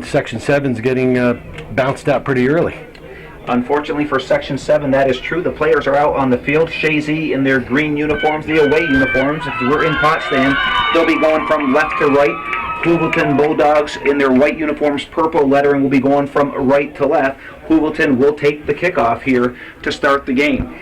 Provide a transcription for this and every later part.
Section 7's getting bounced out pretty early. Unfortunately for Section 7, that is true. The players are out on the field. Chazy in their green uniforms, the away uniforms. If we're in Potsdam, they'll be going from left to right. Heuvelton Bulldogs in their white uniforms, purple lettering, will be going from right to left. Heuvelton will take the kickoff here to start the game.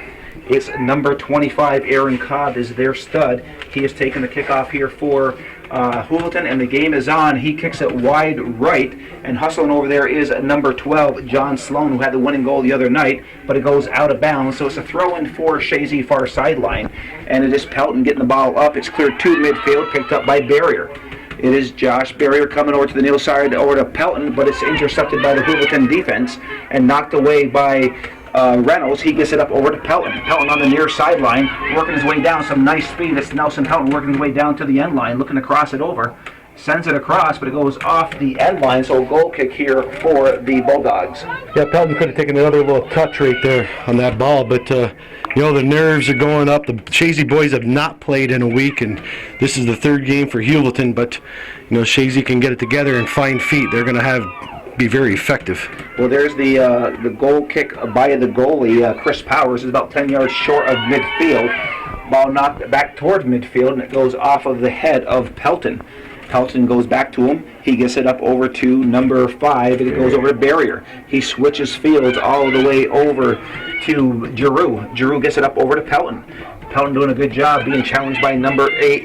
It's number 25, Aaron Cobb, is their stud. He has taken the kickoff here for Heuvelton, and the game is on. He kicks it wide right, and hustling over there is number 12, John Sloan, who had the winning goal the other night, but it goes out of bounds. So it's a throw-in for Chazy far sideline, and it is Pelton getting the ball up. It's cleared to midfield, picked up by Barrier. It is Josh Barrier coming over to the near side, over to Pelton, but it's intercepted by the Heuvelton defense and knocked away by Reynolds. He gets it up over to Pelton. Pelton on the near sideline, working his way down. Some nice speed. It's Nelson Pelton working his way down to the end line, looking to cross it over. Sends it across, but it goes off the end line, so a goal kick here for the Bulldogs. Yeah, Pelton could have taken another little touch right there on that ball, but you know, the nerves are going up. The Chazy boys have not played in a week, and this is the third game for Heuvelton, but you know, Chazy can get it together and find feet. They're going to be very effective. Well, there's the goal kick by the goalie, Chris Powers, is about 10 yards short of midfield. Ball knocked back towards midfield, and it goes off of the head of Pelton. Heuvelton goes back to him. He gets it up over to number 5, and it goes over to Barrier. He switches fields all the way over to Giroux. Giroux gets it up over to Pelton. Pelton doing a good job being challenged by number 8,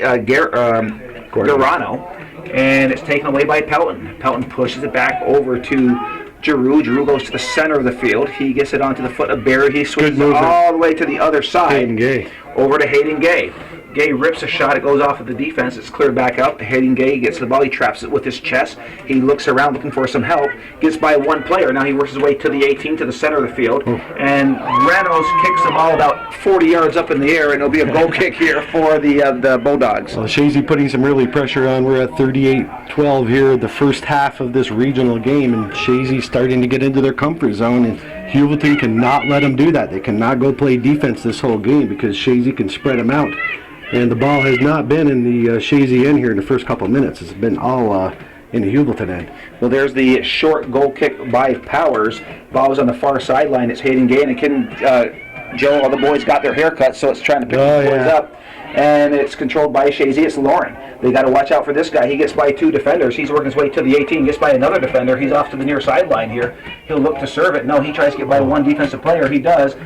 Garano, and it's taken away by Pelton. Pelton pushes it back over to Giroux. Giroux goes to the center of the field. He gets it onto the foot of Barrier. He switches all the way to the other side. Hayden Gay. Over to Hayden Gay. Gay rips a shot. It goes off of the defense. It's cleared back out. Hayden Gay gets the ball. He traps it with his chest. He looks around looking for some help. Gets by one player. Now he works his way to the 18, to the center of the field. And Reynolds kicks the ball about 40 yards up in the air, and it'll be a goal kick here for the Bulldogs. Well, Chazy putting some really pressure on. We're at 38-12 here, the first half of this regional game, and Chazy starting to get into their comfort zone, and Heuvelton cannot let them do that. They cannot go play defense this whole game because Chazy can spread them out. And the ball has not been in the Chazy end here in the first couple of minutes. It's been all in the Heuvelton end. Well, there's the short goal kick by Powers. Ball is on the far sideline. It's Hayden Gay, and Joe, all the boys got their haircuts, so it's trying to pick the boys up. And it's controlled by Chazy. It's Lauren. They got to watch out for this guy. He gets by 2 defenders. He's working his way to the 18. Gets by another defender. He's off to the near sideline here. He'll look to serve it. No, he tries to get by one defensive player. He does.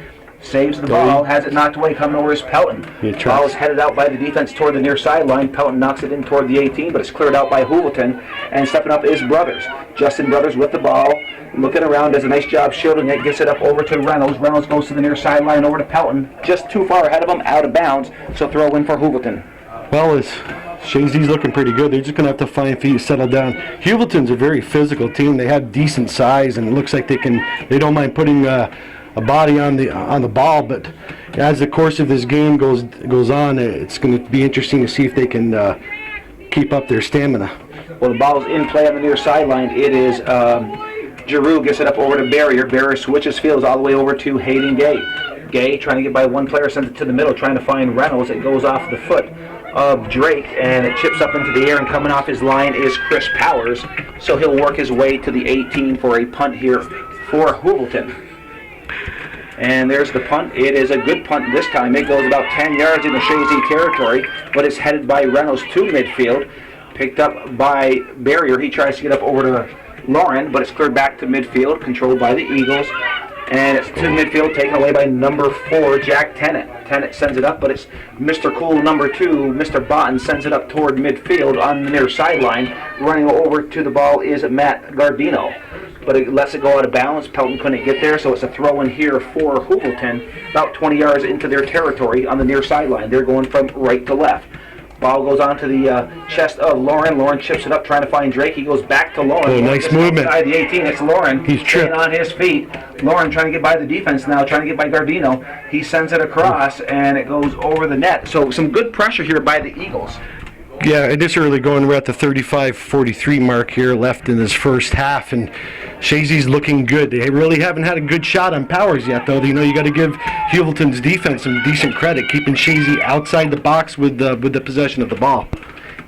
Saves the ball, has it knocked away, coming over is Pelton. Ball is headed out by the defense toward the near sideline. Pelton knocks it in toward the 18, but it's cleared out by Heuvelton. And stepping up is Brothers. Justin Brothers with the ball, looking around, does a nice job shielding it, gets it up over to Reynolds. Reynolds goes to the near sideline, over to Pelton. Just too far ahead of him, out of bounds, so throw in for Heuvelton. Well, Chazy's looking pretty good. They're just going to have to find feet, settle down. Heuvelton's a very physical team. They have decent size, and it looks like they don't mind putting a body on the ball, but as the course of this game goes on, it's going to be interesting to see if they can keep up their stamina. Well, the ball's in play on the near sideline. It is Giroux gets it up over to Barrier. Barrier switches fields all the way over to Hayden Gay. Gay trying to get by one player, sends it to the middle, trying to find Reynolds. It goes off the foot of Drake, and it chips up into the air, and coming off his line is Chris Powers, so he'll work his way to the 18 for a punt here for Heuvelton. And there's the punt. It is a good punt this time. It goes about 10 yards in the Chazy territory, but it's headed by Reynolds to midfield. Picked up by Barrier. He tries to get up over to Lauren, but it's cleared back to midfield, controlled by the Eagles. And it's to midfield, taken away by number 4, Jack Tennant. Tennant sends it up, but it's Mr. Cool, number 2, Mr. Botten, sends it up toward midfield on the near sideline. Running over to the ball is Matt Gardino, but it lets it go out of bounds. Pelton couldn't get there, so it's a throw in here for Heuvelton, about 20 yards into their territory on the near sideline. They're going from right to left. Ball goes onto the chest of Lauren. Lauren chips it up, trying to find Drake. He goes back to Lauren. Oh, nice movement. Inside the 18, it's Lauren. He's staying on his feet. Lauren trying to get by the defense now, trying to get by Gardino. He sends it across, and it goes over the net. So some good pressure here by the Eagles. Yeah, this early going, we're at the 35-43 mark here left in this first half, and Chazy's looking good. They really haven't had a good shot on Powers yet, though. You know, you got to give Heuvelton's defense some decent credit, keeping Chazy outside the box with the possession of the ball.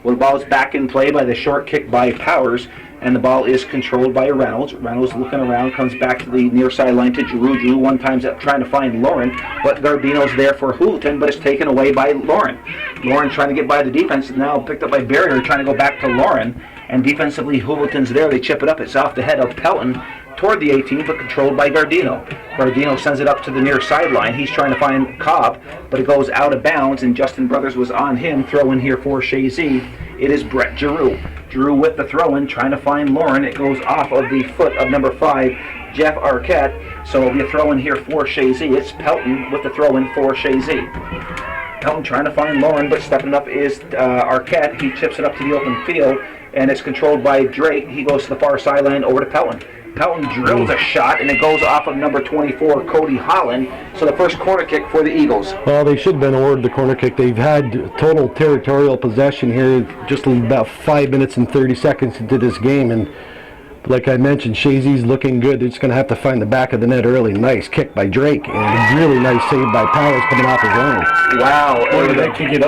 Well, the ball is back in play by the short kick by Powers. and the ball is controlled by Reynolds. Reynolds looking around, comes back to the near sideline to Giroux. Giroux one time's up trying to find Lauren, but Gardino's there for Heuvelton, but it's taken away by Lauren. Lauren trying to get by the defense, now picked up by Barrier, trying to go back to Lauren, and defensively Heuvelton's there. They chip it up. It's off the head of Pelton toward the 18, but controlled by Gardino. Gardino sends it up to the near sideline. He's trying to find Cobb, but it goes out of bounds, and Justin Brothers was on him. Throw in here for Chazy. It is Brett Giroux. Giroux with the throw-in, trying to find Lauren. It goes off of the foot of number 5, Jeff Arquette. So it'll be a throw-in here for Chazy. It's Pelton with the throw-in for Chazy. Pelton trying to find Lauren, but stepping up is Arquette. He chips it up to the open field, and it's controlled by Drake. He goes to the far sideline over to Pelton. Pelton drills a shot, and it goes off of number 24, Cody Holland. So the first corner kick for the Eagles. Well, they should have been awarded the corner kick. They've had total territorial possession here just about 5 minutes and 30 seconds into this game, and like I mentioned, Chazy's looking good. They're just going to have to find the back of the net early. Nice kick by Drake, and really nice save by Powers coming off his own. Wow,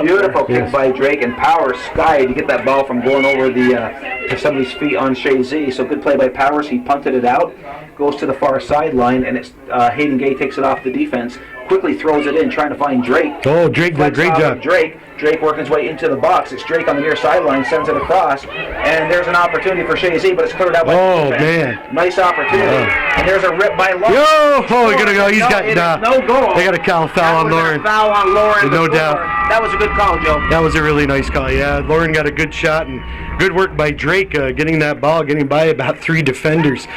beautiful kick by Drake, and Powers skied to get that ball from going over to somebody's feet on Chazy. So good play by Powers. He punted it out, goes to the far sideline, and it's Hayden Gay takes it off the defense. Quickly throws it in, trying to find Drake. Oh, Drake did a great job. Drake working his way into the box. It's Drake on the near sideline, sends it across, and there's an opportunity for Chazy, but it's cleared out by the defense. Man. Nice opportunity. And there's a rip by Lauren. You're gonna go. He's got no goal. They got a foul on Lauren. Foul on Lauren. No doubt. That was a good call, Joe. That was a really nice call. Yeah, Lauren got a good shot, and good work by Drake getting that ball, getting by about 3 defenders.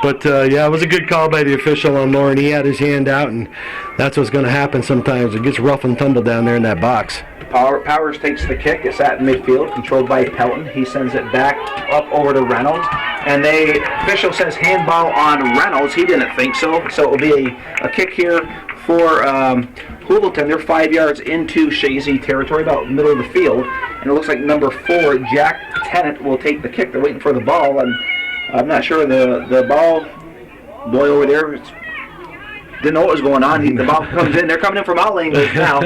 But, yeah, it was a good call by the official on Lauren. He had his hand out, and that's what's going to happen sometimes. It gets rough and tumble down there in that box. Powers takes the kick. It's at midfield, controlled by Pelton. He sends it back up over to Reynolds. And the official says handball on Reynolds. He didn't think so. So it will be a kick here for Heuvelton. They're 5 yards into Chazy territory, about middle of the field. And it looks like number 4, Jack Tennant, will take the kick. They're waiting for the ball, and I'm not sure the ball boy over there didn't know what was going on. The ball comes in. They're coming in from all angles now.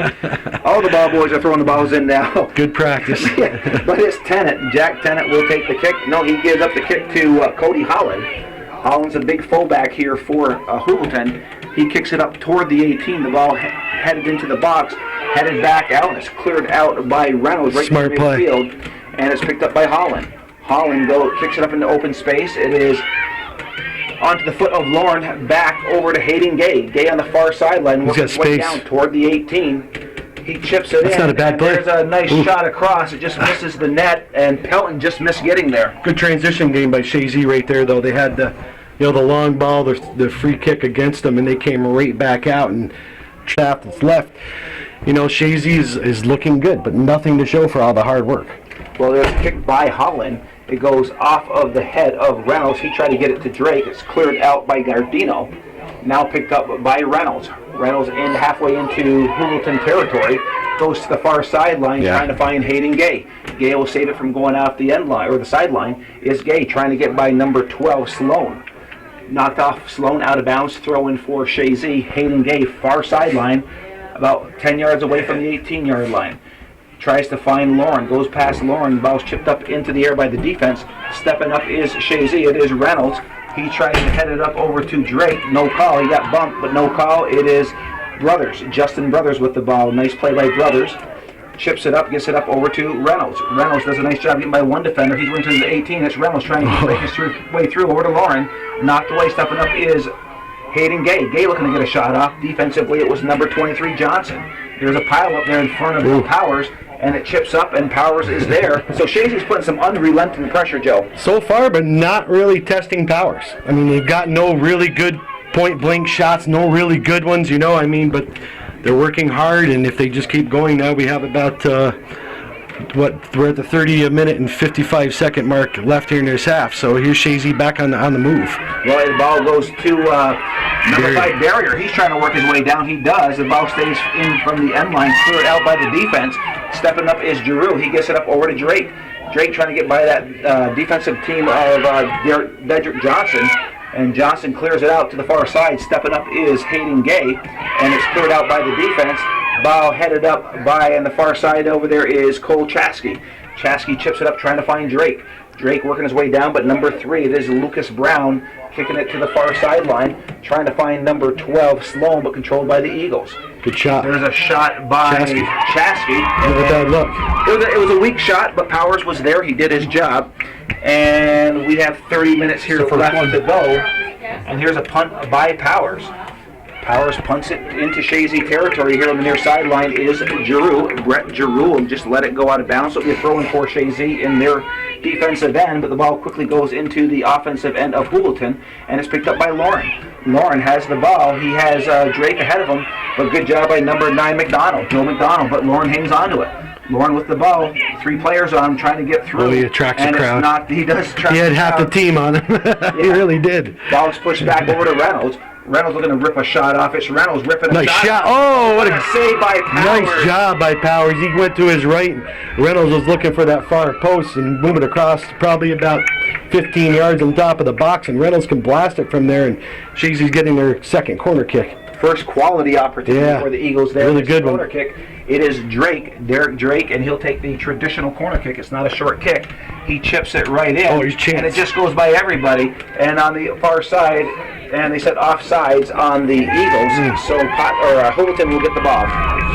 All the ball boys are throwing the balls in now. Good practice. Yeah, but it's Tennant. Jack Tennant will take the kick. No, he gives up the kick to Cody Holland. Holland's a big fullback here for Heuvelton. He kicks it up toward the 18. The ball headed into the box, headed back out, and it's cleared out by Reynolds right Smart in play. midfield, and it's picked up by Holland. Holland kicks it up into open space. It is onto the foot of Lauren, back over to Hayden Gay. Gay on the far sideline, working his way down toward the 18. He chips it in. That's not a bad play. There's a nice shot across. It just misses the net, and Pelton just missed getting there. Good transition game by Chazy right there, though. They had the long ball, the free kick against them, and they came right back out and shaft that's left. Chazy is looking good, but nothing to show for all the hard work. Well, there's a kick by Holland. It goes off of the head of Reynolds. He tried to get it to Drake. It's cleared out by Gardino. Now picked up by Reynolds. Reynolds in halfway into Heuvelton territory. Goes to the far sideline, trying to find Hayden Gay. Gay will save it from going off the end line, or the sideline. Is Gay trying to get by number 12, Sloan. Knocked off Sloan, out of bounds. Throw in for Chazy. Hayden Gay, far sideline, about 10 yards away from the 18-yard line. Tries to find Lauren, goes past Lauren, the ball's chipped up into the air by the defense. Stepping up is Chazy, it is Reynolds. He tries to head it up over to Drake, no call, he got bumped, but no call. It is Brothers, Justin Brothers with the ball. Nice play by Brothers. Chips it up, gets it up over to Reynolds. Reynolds does a nice job getting by one defender. He's running to the 18, it's Reynolds trying to break his way through over to Lauren. Knocked away, stepping up is Hayden Gay. Gay looking to get a shot off. Defensively, it was number 23, Johnson. There's a pile up there in front of Powers, and it chips up, and Powers is there. So Chazy's putting some unrelenting pressure, Joe. So far, but not really testing Powers. I mean, they've got no really good point-blank shots, no really good ones, but they're working hard, and if they just keep going now, we have about, we're at the 30-minute and 55-second mark left here in this half. So here's Chazy back on the move. Well, the ball goes to number 5, Barrier. He's trying to work his way down. He does. The ball stays in from the end line, cleared out by the defense. Stepping up is Giroux. He gets it up over to Drake. Drake trying to get by that defensive team of Dedrick Johnson. And Johnson clears it out to the far side. Stepping up is Hayden Gay, and it's cleared out by the defense. Ball headed up by, on the far side over there is Cole Chazy. Chazy chips it up, trying to find Drake. Drake working his way down, but number 3, it is Lucas Brown kicking it to the far sideline, trying to find number 12, Sloan, but controlled by the Eagles. Good shot. There's a shot by Chazy. Give it that look. It was a weak shot, but Powers was there. He did his job. And we have 30 minutes here left to go. And here's a punt by Powers. Powers punts it into Chazy territory here on the near sideline is Giroux. Brett Giroux will just let it go out of bounds. So it'll be a throw in for Chazy in their defensive end, but the ball quickly goes into the offensive end of Heuvelton, and it's picked up by Lauren. Lauren has the ball. He has Drake ahead of him, but good job by number 9, McDonald, Joe McDonald, but Lauren hangs on to it. Lauren with the ball, 3 players on him trying to get through. Oh, he attracts the crowd. He does attract He had the half crowd. the team on him. He really did. Ball is pushed back over to Reynolds. Reynolds looking to rip a shot off. It's Reynolds ripping a Nice shot. shot. Oh, what a save by Powers. nice job by Powers. He went to his right. Reynolds was looking for that far post and moving across probably about 15 yards on top of the box, and Reynolds can blast it from there, and Chazy's getting their second corner kick. First quality opportunity for the Eagles there. Really good corner one. kick. It is Derek Drake, and he'll take the traditional corner kick. It's not a short kick. He chips it right in. Oh, he's chanced. And it just goes by everybody. And on the far side, and they said offsides on the Eagles. So Heuvelton will get the ball.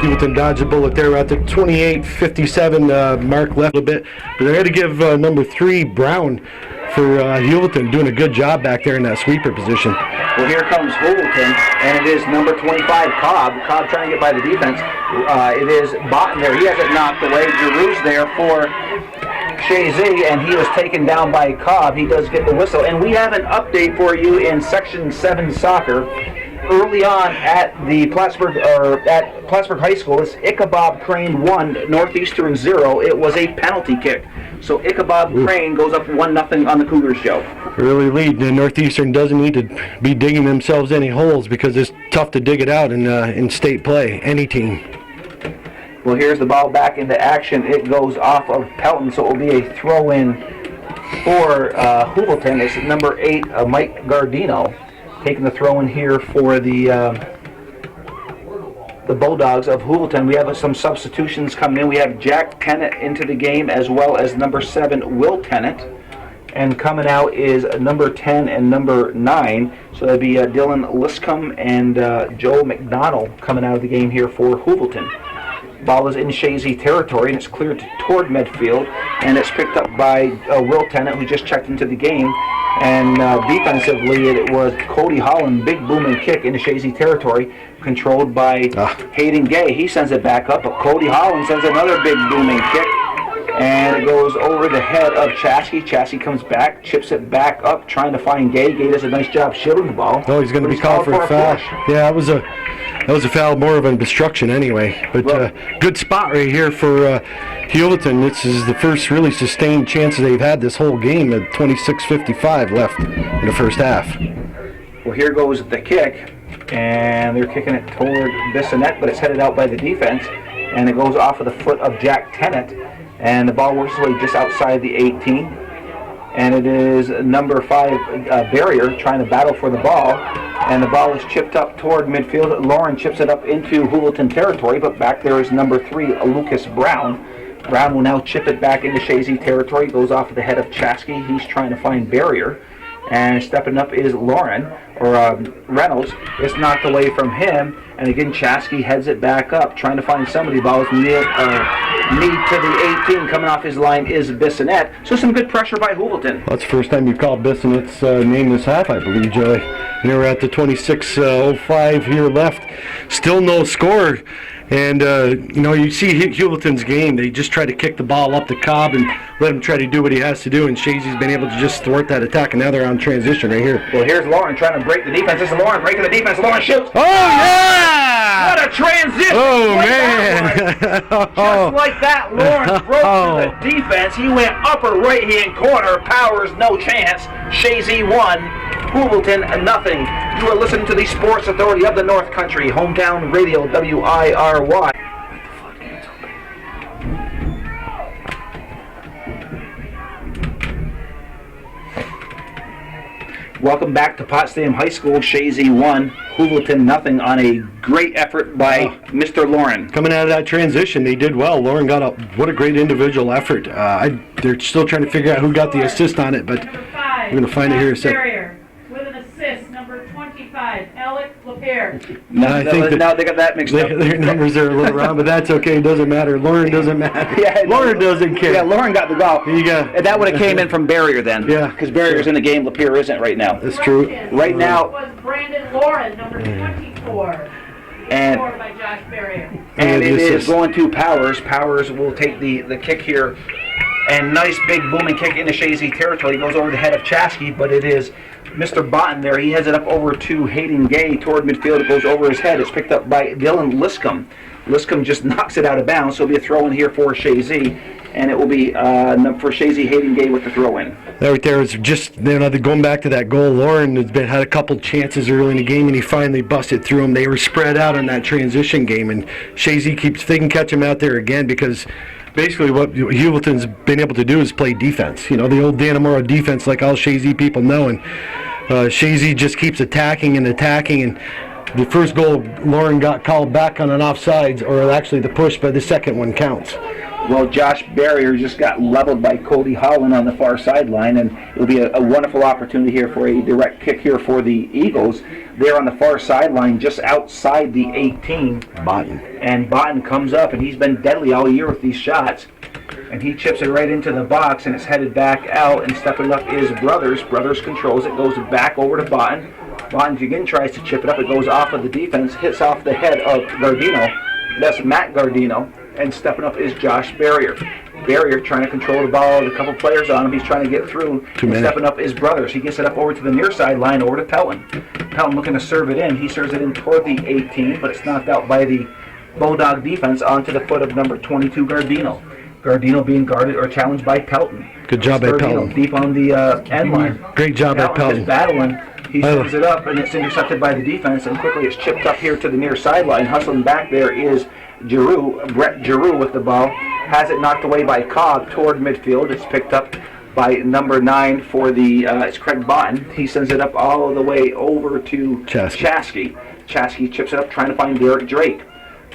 Heuvelton dodged a bullet there at the 28-57 mark left a little bit. But they had to give number 3, Brown, for Heuvelton, doing a good job back there in that sweeper position. Well, here comes Heuvelton, and it is number 25, Cobb. Cobb trying to get by the defense. It is Botten there. He has it knocked away. Giroux's there for Chazy, and he was taken down by Cobb. He does get the whistle. And we have an update for you in Section 7 soccer. Early on at the Plattsburgh High School, it's Ichabod Crane 1, Northeastern 0. It was a penalty kick. So Ichabod Crane goes up 1-0 on the Cougars show. Early lead. And Northeastern doesn't need to be digging themselves any holes because it's tough to dig it out in state play, any team. Well, here's the ball back into action. It goes off of Pelton, so it will be a throw-in for Heuvelton. It's number 8, Mike Gardino, taking the throw-in here for the Bulldogs of Heuvelton. We have some substitutions coming in. We have Jack Tennant into the game, as well as number 7, Will Tennant. And coming out is number 10 and number 9. So that'd be Dylan Liscombe and Joe McDonald coming out of the game here for Heuvelton. Ball is in Chazy territory, and it's cleared toward midfield, and it's picked up by Will Tennant, who just checked into the game. And defensively, it was Cody Holland, big booming kick into Chazy territory, controlled by Hayden Gay. He sends it back up, but Cody Holland sends another big booming kick, and it goes over the head of Chazy. Chazy comes back, chips it back up, trying to find Gay. Gay does a nice job shielding the ball. Oh, he's going to be called for a foul. Yeah, that was a foul, more of an obstruction anyway. But good spot right here for Heuvelton. This is the first really sustained chance they've had this whole game at 26:55 left in the first half. Well, here goes the kick, and they're kicking it toward Bissonette, but it's headed out by the defense, and it goes off of the foot of Jack Tennant, and the ball works its way just outside the 18. And it is number 5, Barrier, trying to battle for the ball. And the ball is chipped up toward midfield. Lauren chips it up into Heuvelton territory, but back there is number 3, Lucas Brown. Brown will now chip it back into Chazy territory. Goes off of the head of Chazy. He's trying to find Barrier. And stepping up is Reynolds. It's knocked away from him. And again, Chazy heads it back up, trying to find somebody. Ball is knee to the 18. Coming off his line is Bissonette. So some good pressure by Heuvelton. Well, that's the first time you've called Bissonette's name this half, I believe, Joey. And we're at the 26:05 here left. Still no score. And, you see Heuvelton's game. They just try to kick the ball up to Cobb and let him try to do what he has to do. And Chazy's been able to just thwart that attack. And now they're on transition right here. Well, here's Lauren trying to break the defense. This is Lauren breaking the defense. Lauren shoots. Oh, yeah! What a transition! Oh, like man! Just like that, Lauren broke through the defense. He went upper right-hand corner. Powers, no chance. Chazy 1, Heuvelton 0. You are listening to the Sports Authority of the North Country, Hometown Radio, WIRY. Welcome back to Potsdam High School. Chazy 1, Heuvelton nothing on a great effort by Mr. Lauren. Coming out of that transition, they did well. Lauren got a what a great individual effort. They're still trying to figure out who got the assist on it, but we're going to find it here in a second. With an assist, number 25, Alec LaPierre. I think Now they got that mixed up. their numbers are a little wrong, but that's okay. It doesn't matter. Lauren doesn't matter. Yeah, Lauren doesn't care. Yeah, Lauren got the goal. You got- And that would have came in from Barrier then. Yeah. Because Barrier's in the game, Lapeer isn't right now. That's true. Right now- Was Brandon Lauren, number 24. And- Scored by Josh Barrier. And it this is is- going to Powers. Powers will take the kick here. And nice big booming kick into Chazy territory. Goes over the head of Chazy, but it is Mr. Botten there. He heads it up over to Hayden Gay toward midfield. It goes over his head. It's picked up by Dylan Liscombe. Liscombe just knocks it out of bounds, so it'll be a throw in here for Chazy. And it will be for Chazy, Hayden Gay with the throw in. That right there is just, they're going back to that goal. Lauren had a couple chances early in the game, and he finally busted through them. They were spread out on that transition game, and Chazy they can catch him out there again because basically what Heuvelton's been able to do is play defense. The old Dannemora defense like all Chazy people know, and Chazy just keeps attacking, and the first goal, Lauren got called back on an offsides, or actually the push, but the second one counts. Well, Josh Barrier just got leveled by Cody Holland on the far sideline, and it'll be a wonderful opportunity here for a direct kick here for the Eagles. They're on the far sideline, just outside the 18. Botten. And Botten comes up, and he's been deadly all year with these shots. And he chips it right into the box, and it's headed back out, and stepping up is Brothers. Brothers controls it, goes back over to Botten. Botten again tries to chip it up. It goes off of the defense, hits off the head of Gardino. That's Matt Gardino. And stepping up is Josh Barrier. Barrier trying to control the ball with a couple players on him. He's trying to get through. And stepping up is Brothers. He gets it up over to the near sideline, over to Pelton. Pelton looking to serve it in. He serves it in toward the 18, but it's knocked out by the Bulldog defense onto the foot of number 22, Gardino. Gardino being guarded or challenged by Pelton. Good job by Gardino Pelton. deep on the end line. Great job by Pelton. Is battling. He serves it up, and it's intercepted by the defense, and quickly it's chipped up here to the near sideline. Hustling back there is Brett Giroux with the ball. Has it knocked away by Cobb toward midfield. It's picked up by number 9 for it's Craig Botten. He sends it up all the way over to Chazy. Chazy chips it up, trying to find Derek Drake.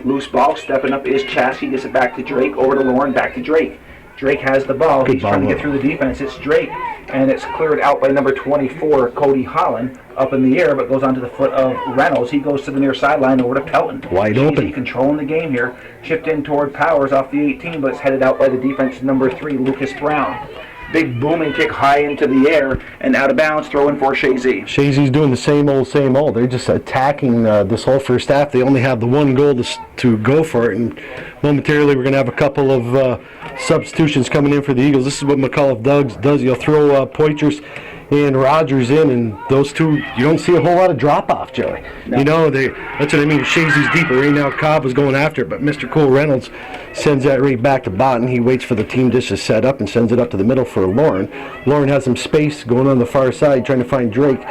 Loose ball, stepping up is Chazy, gets it back to Drake, over to Lauren, back to Drake. Drake has the ball. He's trying to get through the defense. It's Drake, and it's cleared out by number 24, Cody Holland, up in the air, but goes onto the foot of Reynolds. He goes to the near sideline over to Pelton. Wide open. Controlling the game here. Chipped in toward Powers off the 18, but it's headed out by the defense, number 3, Lucas Brown. Big booming kick high into the air and out of bounds, throw in for Chazy. Chazy's doing the same old. They're just attacking this whole first half. They only have the one goal to go for it, and momentarily we're going to have a couple of substitutions coming in for the Eagles. This is what McAuliffe does. You'll throw Poitras and Rogers in, and those two, you don't see a whole lot of drop-off, Joey. No. That's what I mean. Chazy's deeper. Right now, Cobb was going after it, but Mr. Cole Reynolds sends that right back to Botten. He waits for the team just to set up and sends it up to the middle for Lauren. Lauren has some space going on the far side, trying to find Drake,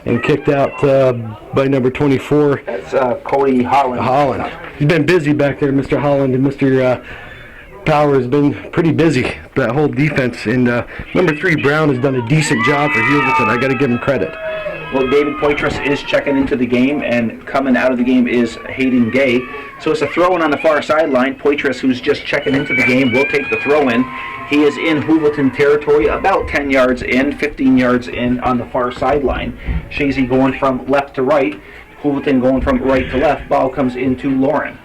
and kicked out by number 24. That's Cody Holland. He's been busy back there, Mr. Holland, and Mr. Power has been pretty busy, that whole defense. And number 3, Brown, has done a decent job for Heuvelton. I got to give him credit. Well, David Poitras is checking into the game, and coming out of the game is Hayden Gay. So it's a throw-in on the far sideline. Poitras, who's just checking into the game, will take the throw-in. He is in Heuvelton territory, about 10 yards in, 15 yards in on the far sideline. Chazy going from left to right. Heuvelton going from right to left. Ball comes into Lauren.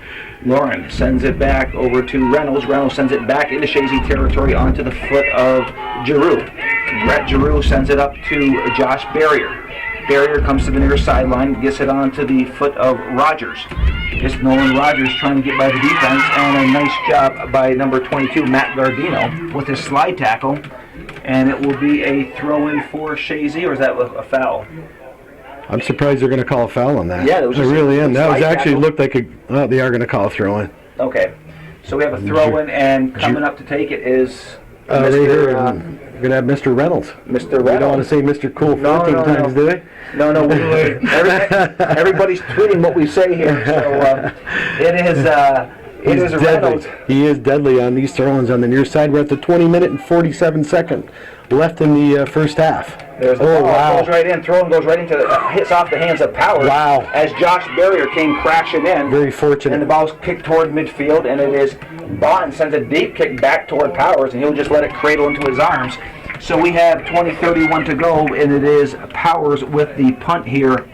Lauren sends it back over to Reynolds. Reynolds sends it back into Chazy territory onto the foot of Giroux. Brett Giroux sends it up to Josh Barrier. Barrier comes to the near sideline, gets it onto the foot of Rogers. It's Nolan Rogers trying to get by the defense, and a nice job by number 22, Matt Gardino, with his slide tackle. And it will be a throw-in for Chazy, or is that a foul? I'm surprised they're going to call a foul on that. Yeah, it was I really am. That was actually tackle. Looked like they are going to call a throw-in. Okay. So we have a throw-in, and coming up to take it is Right here, we're going to have Mr. Reynolds. Mr. We Reynolds. don't want to say Mr. Cool 14 times, do they? No. Everybody's tweeting what we say here. So it is Reynolds. He is deadly on these throw-ins on the near side. We're at the 20-minute and 47-second left in the first half. There's the ball, goes right in, throw and goes right into, hits off the hands of Powers. Wow. As Josh Barrier came crashing in. Very fortunate. And the ball's kicked toward midfield, and it is Bond sends a deep kick back toward Powers, and he'll just let it cradle into his arms. So we have 20:31 to go, and it is Powers with the punt here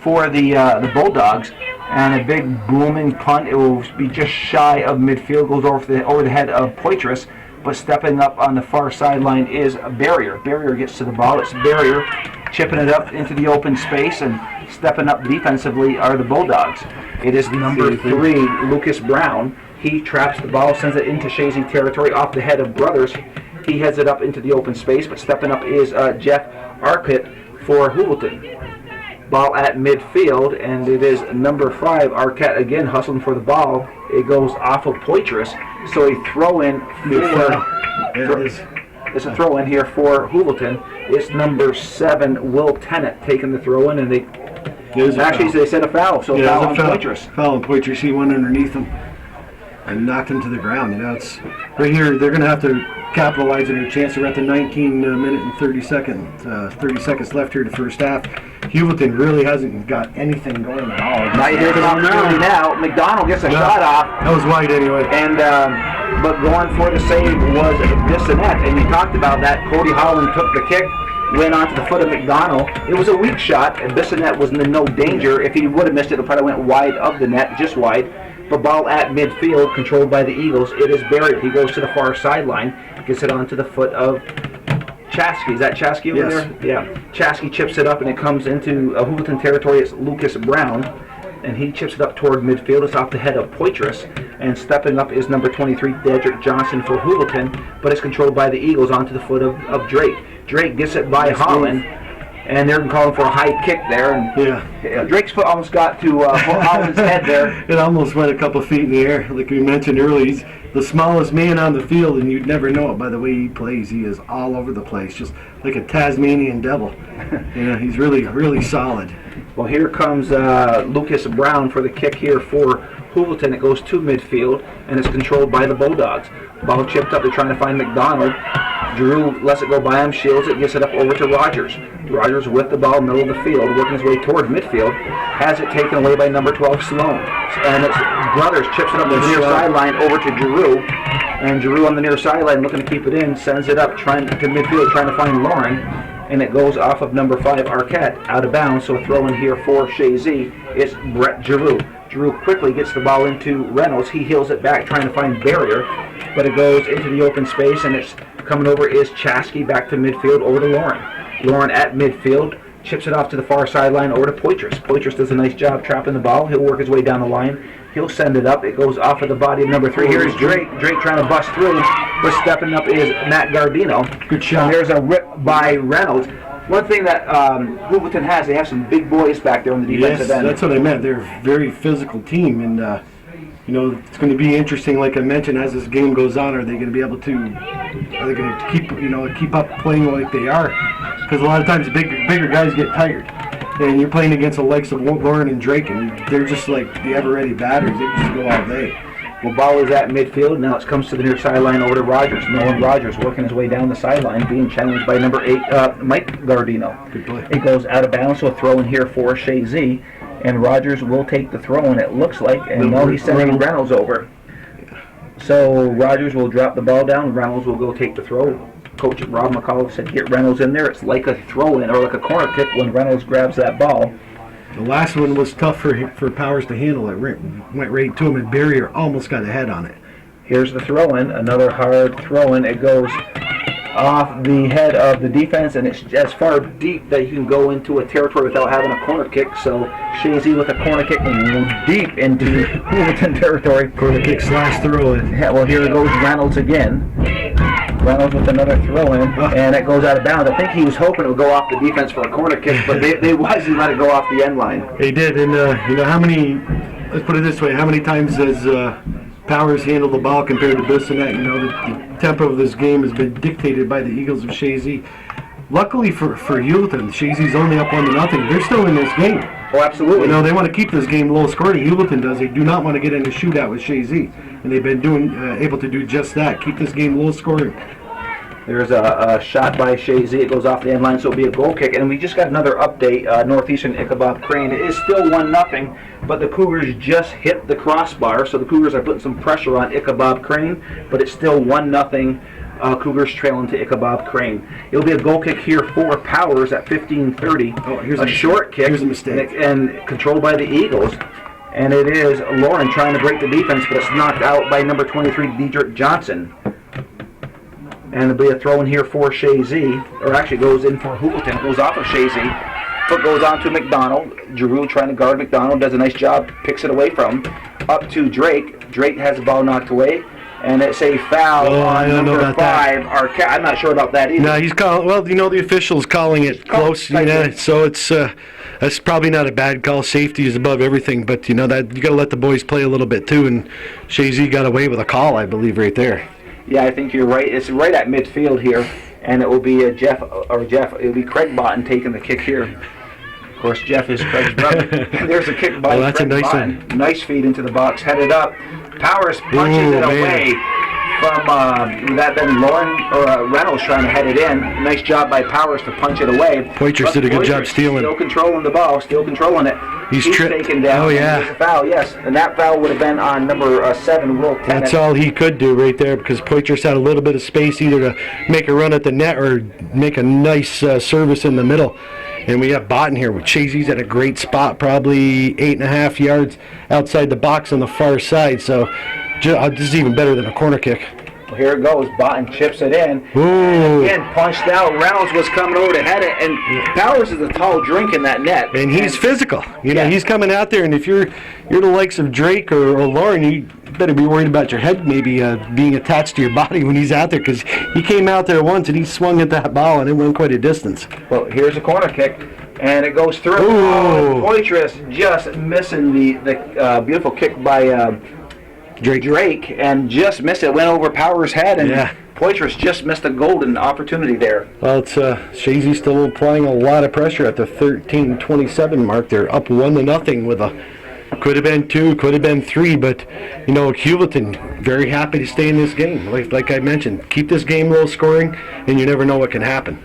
for the Bulldogs. And a big booming punt. It will be just shy of midfield, goes over the head of Poitras. But stepping up on the far sideline is Barrier. Barrier gets to the ball. It's Barrier chipping it up into the open space, and stepping up defensively are the Bulldogs. It is number 3, Lucas Brown. He traps the ball, sends it into Chazy territory off the head of Brothers. He heads it up into the open space, but stepping up is Jeff Arquette for Heuvelton. Ball at midfield, and it is number 5, Arquette again hustling for the ball. It goes off of Poitras, so a throw-in it's a throw-in here for Heuvelton. It's number 7, Will Tennant, taking the throw-in, and they said a foul, so foul on Poitras. Foul on Poitras. He went underneath him and knocked him to the ground. It's right here. They're going to have to capitalize on their chance. They're at the 19-minute and 30 seconds left here in the first half. Heuvelton really hasn't got anything going at all. Now you hear the opportunity now. McDonald gets a shot off. That was wide anyway. And but going for the save was Bissonette. And you talked about that. Cody Holland took the kick, went onto the foot of McDonald. It was a weak shot, and Bissonette was in no danger. If he would have missed it, it probably went wide of the net, just wide. But ball at midfield, controlled by the Eagles. It is Barrier. He goes to the far sideline, gets it onto the foot of Chazy. Is that Chazy over there? Yeah. Chazy chips it up, and it comes into Heuvelton territory. It's Lucas Brown, and he chips it up toward midfield. It's off the head of Poitras, and stepping up is number 23, Dedrick Johnson for Heuvelton, but it's controlled by the Eagles onto the foot of Drake. Drake gets it by Holland, and they're calling for a high kick there. And Drake's foot almost got to Holland's head there. It almost went a couple feet in the air. Like we mentioned earlier, he's the smallest man on the field, and you'd never know it by the way he plays. He is all over the place, just like a Tasmanian devil. He's really, really solid. Well, here comes Lucas Brown for the kick here for Heuvelton. It goes to midfield, and it's controlled by the Bulldogs. Ball chipped up. They're trying to find McDonald. Drew lets it go by him, shields it, gets it up over to Rogers. Rogers with the ball, middle of the field, working his way toward midfield. Has it taken away by number 12, Sloan. And it's Brothers chips it up the near sideline over to Giroux. And Giroux on the near sideline looking to keep it in, sends it up to midfield, trying to find Lauren. And it goes off of number 5, Arquette, out of bounds. So a throw in here for Chazy. It's Brett Giroux. Giroux quickly gets the ball into Reynolds. He heels it back, trying to find Barrier. But it goes into the open space, and it's coming over is Chazy back to midfield over to Lauren. Lauren at midfield, chips it off to the far sideline over to Poitras. Poitras does a nice job trapping the ball. He'll work his way down the line. He'll send it up. It goes off of the body of number 3. Here's Drake. Drake trying to bust through. But stepping up is Matt Gardino. Good shot. And there's a rip by Reynolds. One thing that Heuvelton has, they have some big boys back there on the defensive end. That's what I meant. They're a very physical team, and it's going to be interesting. Like I mentioned, as this game goes on, are they going to be able to? Are they going to keep up playing like they are? Because a lot of times bigger guys get tired, and you're playing against the likes of Lauren and Drake, and they're just like the ever-ready batters. They just go all day. Well, ball is at midfield. Now it comes to the near sideline over to Rogers. Nolan Rogers working his way down the sideline, being challenged by number 8, Mike Gardino. Good play. It goes out of bounds, so a throw in here for Chazy. And Rogers will take the throw in, it looks like. And now he's sending Reynolds over. So Rogers will drop the ball down. Reynolds will go take the throw. Coach Rob McCall said, get Reynolds in there. It's like a throw in or like a corner kick when Reynolds grabs that ball. The last one was tough for Powers to handle. It went right to him, and Barrier almost got a head on it. Here's the throw-in, another hard throw-in. It goes off the head of the defense, and it's as far deep that you can go into a territory without having a corner kick. So Chazy with a corner kick deep into Heuvelton territory. Corner kick / throw-in. Yeah, well, here goes Reynolds again. Reynolds with another throw-in, and it goes out of bounds. I think he was hoping it would go off the defense for a corner kick, but they wisely let it go off the end line. They did, and how many? Let's put it this way: how many times has Powers handled the ball compared to Bissonette? The tempo of this game has been dictated by the Eagles of Chazy. Luckily for Heuvelton, Chazy's only up 1-0. They're still in this game. Oh, absolutely. They want to keep this game low scoring. Heuvelton does. They do not want to get in a shootout with Chazy, and they've been able to do just that. Keep this game low scoring. There's a shot by Chazy. It goes off the end line, so it'll be a goal kick. And we just got another update. Northeastern Ichabod Crane. It is still 1-0, but the Cougars just hit the crossbar, so the Cougars are putting some pressure on Ichabod Crane. But it's still 1-0. Cougars trailing to Ichabod Crane. It'll be a goal kick here for Powers at 15:30. Oh, here's a short kick. Here's a mistake. And controlled by the Eagles. And it is Lauren trying to break the defense, but it's knocked out by number 23, Dedrick Johnson. And it'll be a throw in here for Chazy, or actually goes in for Heuvelton. It goes off of Chazy. Foot goes on to McDonald. Giroux trying to guard McDonald, does a nice job, picks it away from him. Up to Drake. Drake has the ball knocked away. And it's a foul on number 5, Arquette. I'm not sure about that either. No, he's calling. Well, the official's calling it close. So it's that's probably not a bad call. Safety is above everything, but that you got to let the boys play a little bit too. And Chazy got away with a call, I believe, right there. Yeah, I think you're right. It's right at midfield here, and it will be It'll be Craig Botten taking the kick here. Of course, Jeff is Craig's brother. There's a kick by that's Craig a nice Botten. one. Nice feed into the box, headed up. Powers punches it away from that. Then Reynolds trying to head it in. Nice job by Powers to punch it away. Poitras did a good job stealing. Still controlling the ball, still controlling it. He's taken down. Oh yeah. There's a foul, yes, and that foul would have been on number 7, Will Tennant. That's all he could do right there, because Poitras had a little bit of space either to make a run at the net or make a nice service in the middle. And we have Botten here with Chazy's at a great spot, probably 8.5 yards outside the box on the far side. So this is even better than a corner kick. Well, here it goes. Botten chips it in. Ooh. Again, punched out. Reynolds was coming over to head it, and Powers is a tall drink in that net. And he's physical. He's coming out there, and if you're the likes of Drake or Lauren, you better be worried about your head maybe being attached to your body when he's out there, because he came out there once and he swung at that ball and it went quite a distance. Well, here's a corner kick, and it goes through. Ooh. Poitras just missing the beautiful kick by Drake, and just missed it. Went over Powers' head, and Poitras just missed a golden opportunity there. Well, it's Chazy still applying a lot of pressure at the 13:27 mark. They're up 1-0 with could have been 2, could have been 3, but Heuvelton very happy to stay in this game. Like I mentioned, keep this game low scoring, and you never know what can happen.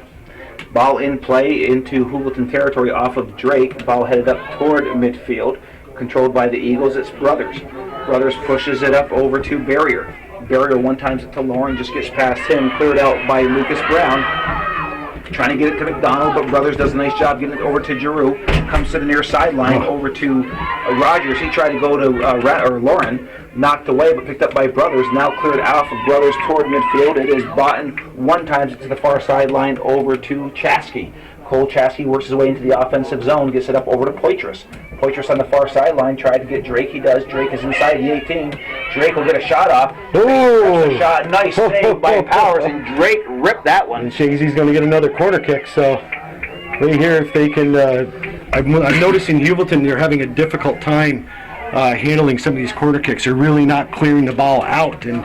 Ball in play into Heuvelton territory off of Drake. Ball headed up toward midfield, controlled by the Eagles. It's Brothers. Brothers pushes it up over to Barrier. Barrier one times it to Lauren, just gets past him, cleared out by Lucas Brown. Trying to get it to McDonald, but Brothers does a nice job getting it over to Giroux. Comes to the near sideline over to Rogers. He tried to go to Lauren, knocked away, but picked up by Brothers. Now cleared off of Brothers toward midfield. It is Botten. One times it to the far sideline over to Chazy. Cole Chazy works his way into the offensive zone, gets it up over to Poitras. Poitras on the far sideline, tried to get Drake. He does. Drake is inside the 18. Drake will get a shot off. Oh! Shot. Nice save by Powers, and Drake ripped that one. And Chazy's going to get another corner kick. So right here, if they can, I'm noticing Heuvelton, they're having a difficult time handling some of these corner kicks. They're really not clearing the ball out, and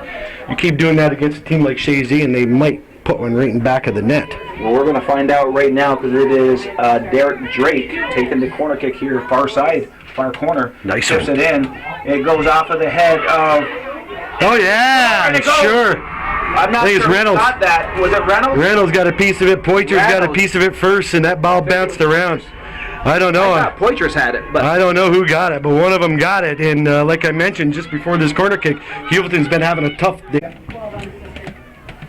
you keep doing that against a team like Chazy, and they might put one right in the back of the net. Well, we're going to find out right now, because it is Derek Drake taking the corner kick here, far side, far corner. Nice. Tips it in. It goes off of the head of... Oh, yeah, sure. I'm not I think sure it's Reynolds. who got that. Was it Reynolds? Reynolds got a piece of it. Poitras got a piece of it first, and that ball bounced around. I don't know. I thought Poitras had it, but I don't know who got it, but one of them got it. And like I mentioned just before this corner kick, Heuvelton's been having a tough day.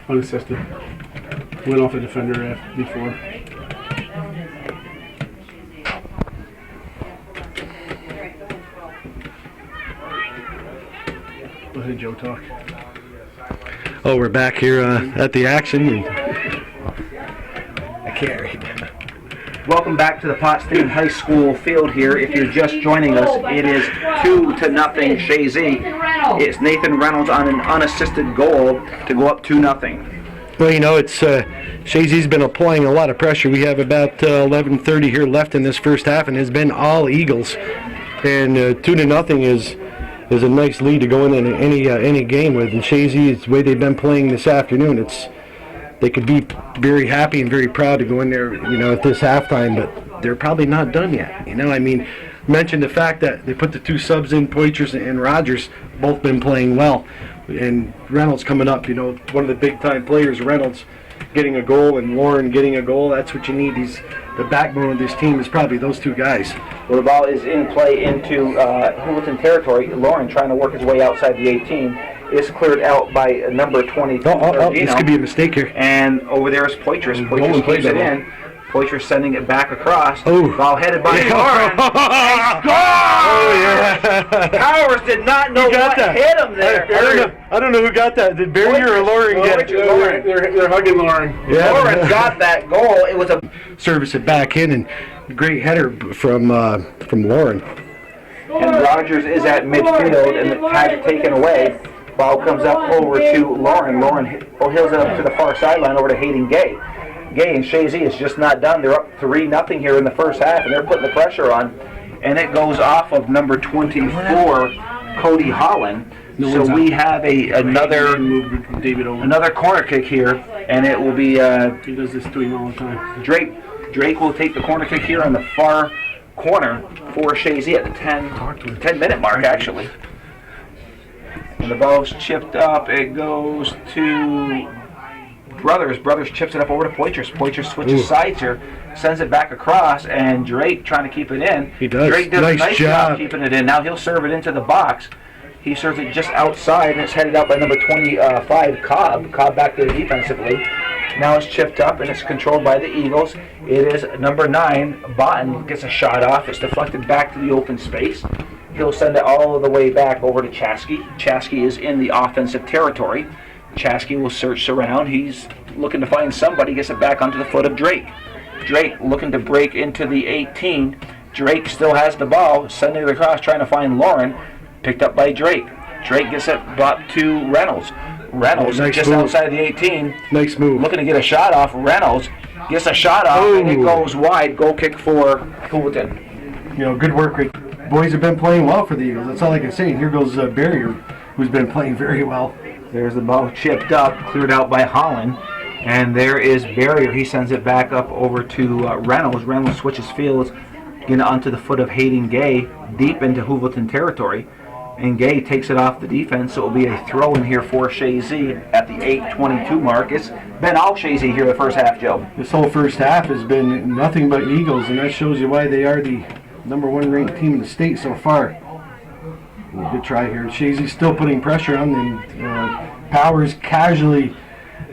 Unassisted. Went off a defender before. Go ahead, Joe, talk. Oh, we're back here at the action. I can't read that. welcome back to the Potsdam High School field here. If you're just joining us, it is 2-0 Chazy. It's Nathan Reynolds on an unassisted goal to go up 2-0. Well, you know, it's Chazy's been applying a lot of pressure. We have about 11:30 here left in this first half, and it's been all Eagles. And 2-0 is a nice lead to go in any game with. And Chazy, the way they've been playing this afternoon, they could be very happy and very proud to go in there, you know, at this halftime. But they're probably not done yet. You know, I mean, mentioned the fact that they put the two subs in, Poitras and Rogers, both been playing well. And Reynolds coming up, you know, one of the big-time players, Reynolds, getting a goal and Lauren getting a goal. That's what you need. The backbone of this team is probably those two guys. Well, the ball is in play into Heuvelton territory. Lauren trying to work his way outside the 18 is cleared out by number 22. This could be a mistake here. And over there is Poitras. Poitras keeps it in. Poitras sending it back across. Oh. Ball headed by Lauren. And score! Oh, yeah. Powers did not know what hit him there. I don't know who got that. Did Barry or Lauren get it? Lauren. They're hugging Lauren. Yeah. Lauren got that goal. It was a service it back in, and great header from Lauren. And Rogers is at midfield and has it taken away. Ball comes up over to Lauren. Lauren heels it up to the far sideline over to Hayden Gay. Gay and Chazy is just not done. They're up 3-0 here in the first half, and they're putting the pressure on. And it goes off of number 24, Cody Holland. So we have another corner kick here, and it will be he does this to him all the time. Drake will take the corner kick here on the far corner for Chazy at the 10-minute mark, actually. And the ball's chipped up. It goes to Brothers. Brothers chips it up over to Poitras. Poitras switches sides here, sends it back across, and Drake trying to keep it in. He does. Drake does a nice job keeping it in. Now he'll serve it into the box. He serves it just outside, and it's headed out by number 25, Cobb. Cobb back there defensively. Now it's chipped up, and it's controlled by the Eagles. It is number 9, Botten, gets a shot off. It's deflected back to the open space. He'll send it all the way back over to Chazy. Chazy is in the offensive territory. Chazy will search around. He's looking to find somebody. Gets it back onto the foot of Drake. Drake looking to break into the 18. Drake still has the ball. Sending it across, trying to find Lauren. Picked up by Drake. Drake gets it brought to Reynolds. Reynolds just outside the 18. Nice move. Looking to get a shot off. Reynolds gets a shot off, and it goes wide. Goal kick for Heuvelton. Good work. Boys have been playing well for the Eagles. That's all I can say. And here goes Barry, who's been playing very well. There's the ball chipped up, cleared out by Holland. And there is Barrier. He sends it back up over to Reynolds. Reynolds switches fields, getting onto the foot of Hayden Gay, deep into Heuvelton territory. And Gay takes it off the defense, so it will be a throw in here for Chazy at the 8:22 mark. It's been all Chazy here the first half, Joe. This whole first half has been nothing but Eagles, and that shows you why they are the #1 ranked team in the state so far. Good try here. Chazy's still putting pressure on them. Powers casually.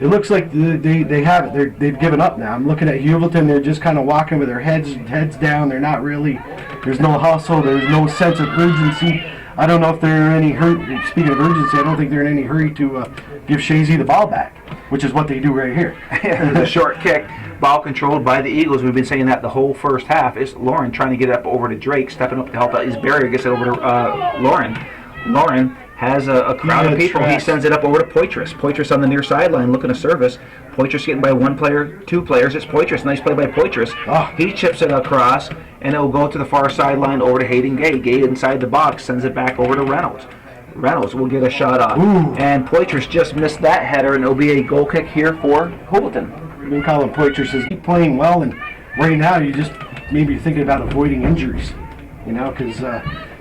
It looks like they have it. They've given up now. I'm looking at Heuvelton. They're just kind of walking with their heads down. They're not really. There's no hustle. There's no sense of urgency. I don't know if they're in any hurry. Speaking of urgency, I don't think they're in any hurry to give Chazy the ball back, which is what they do right here. The short kick. Ball controlled by the Eagles. We've been saying that the whole first half. It's Lauren trying to get it up over to Drake, stepping up to help out. His Barrier gets it over to Lauren. Lauren has a crowd of people. He sends it up over to Poitras. Poitras on the near sideline looking to service. Poitras getting by one player, two players. It's Poitras. Nice play by Poitras. He chips it across, and it will go to the far sideline over to Hayden Gay. Gay inside the box sends it back over to Reynolds. Reynolds will get a shot off. And Poitras just missed that header, and it will be a goal kick here for Heuvelton. We've been calling Poitras is playing well, and right now you just maybe thinking about avoiding injuries, because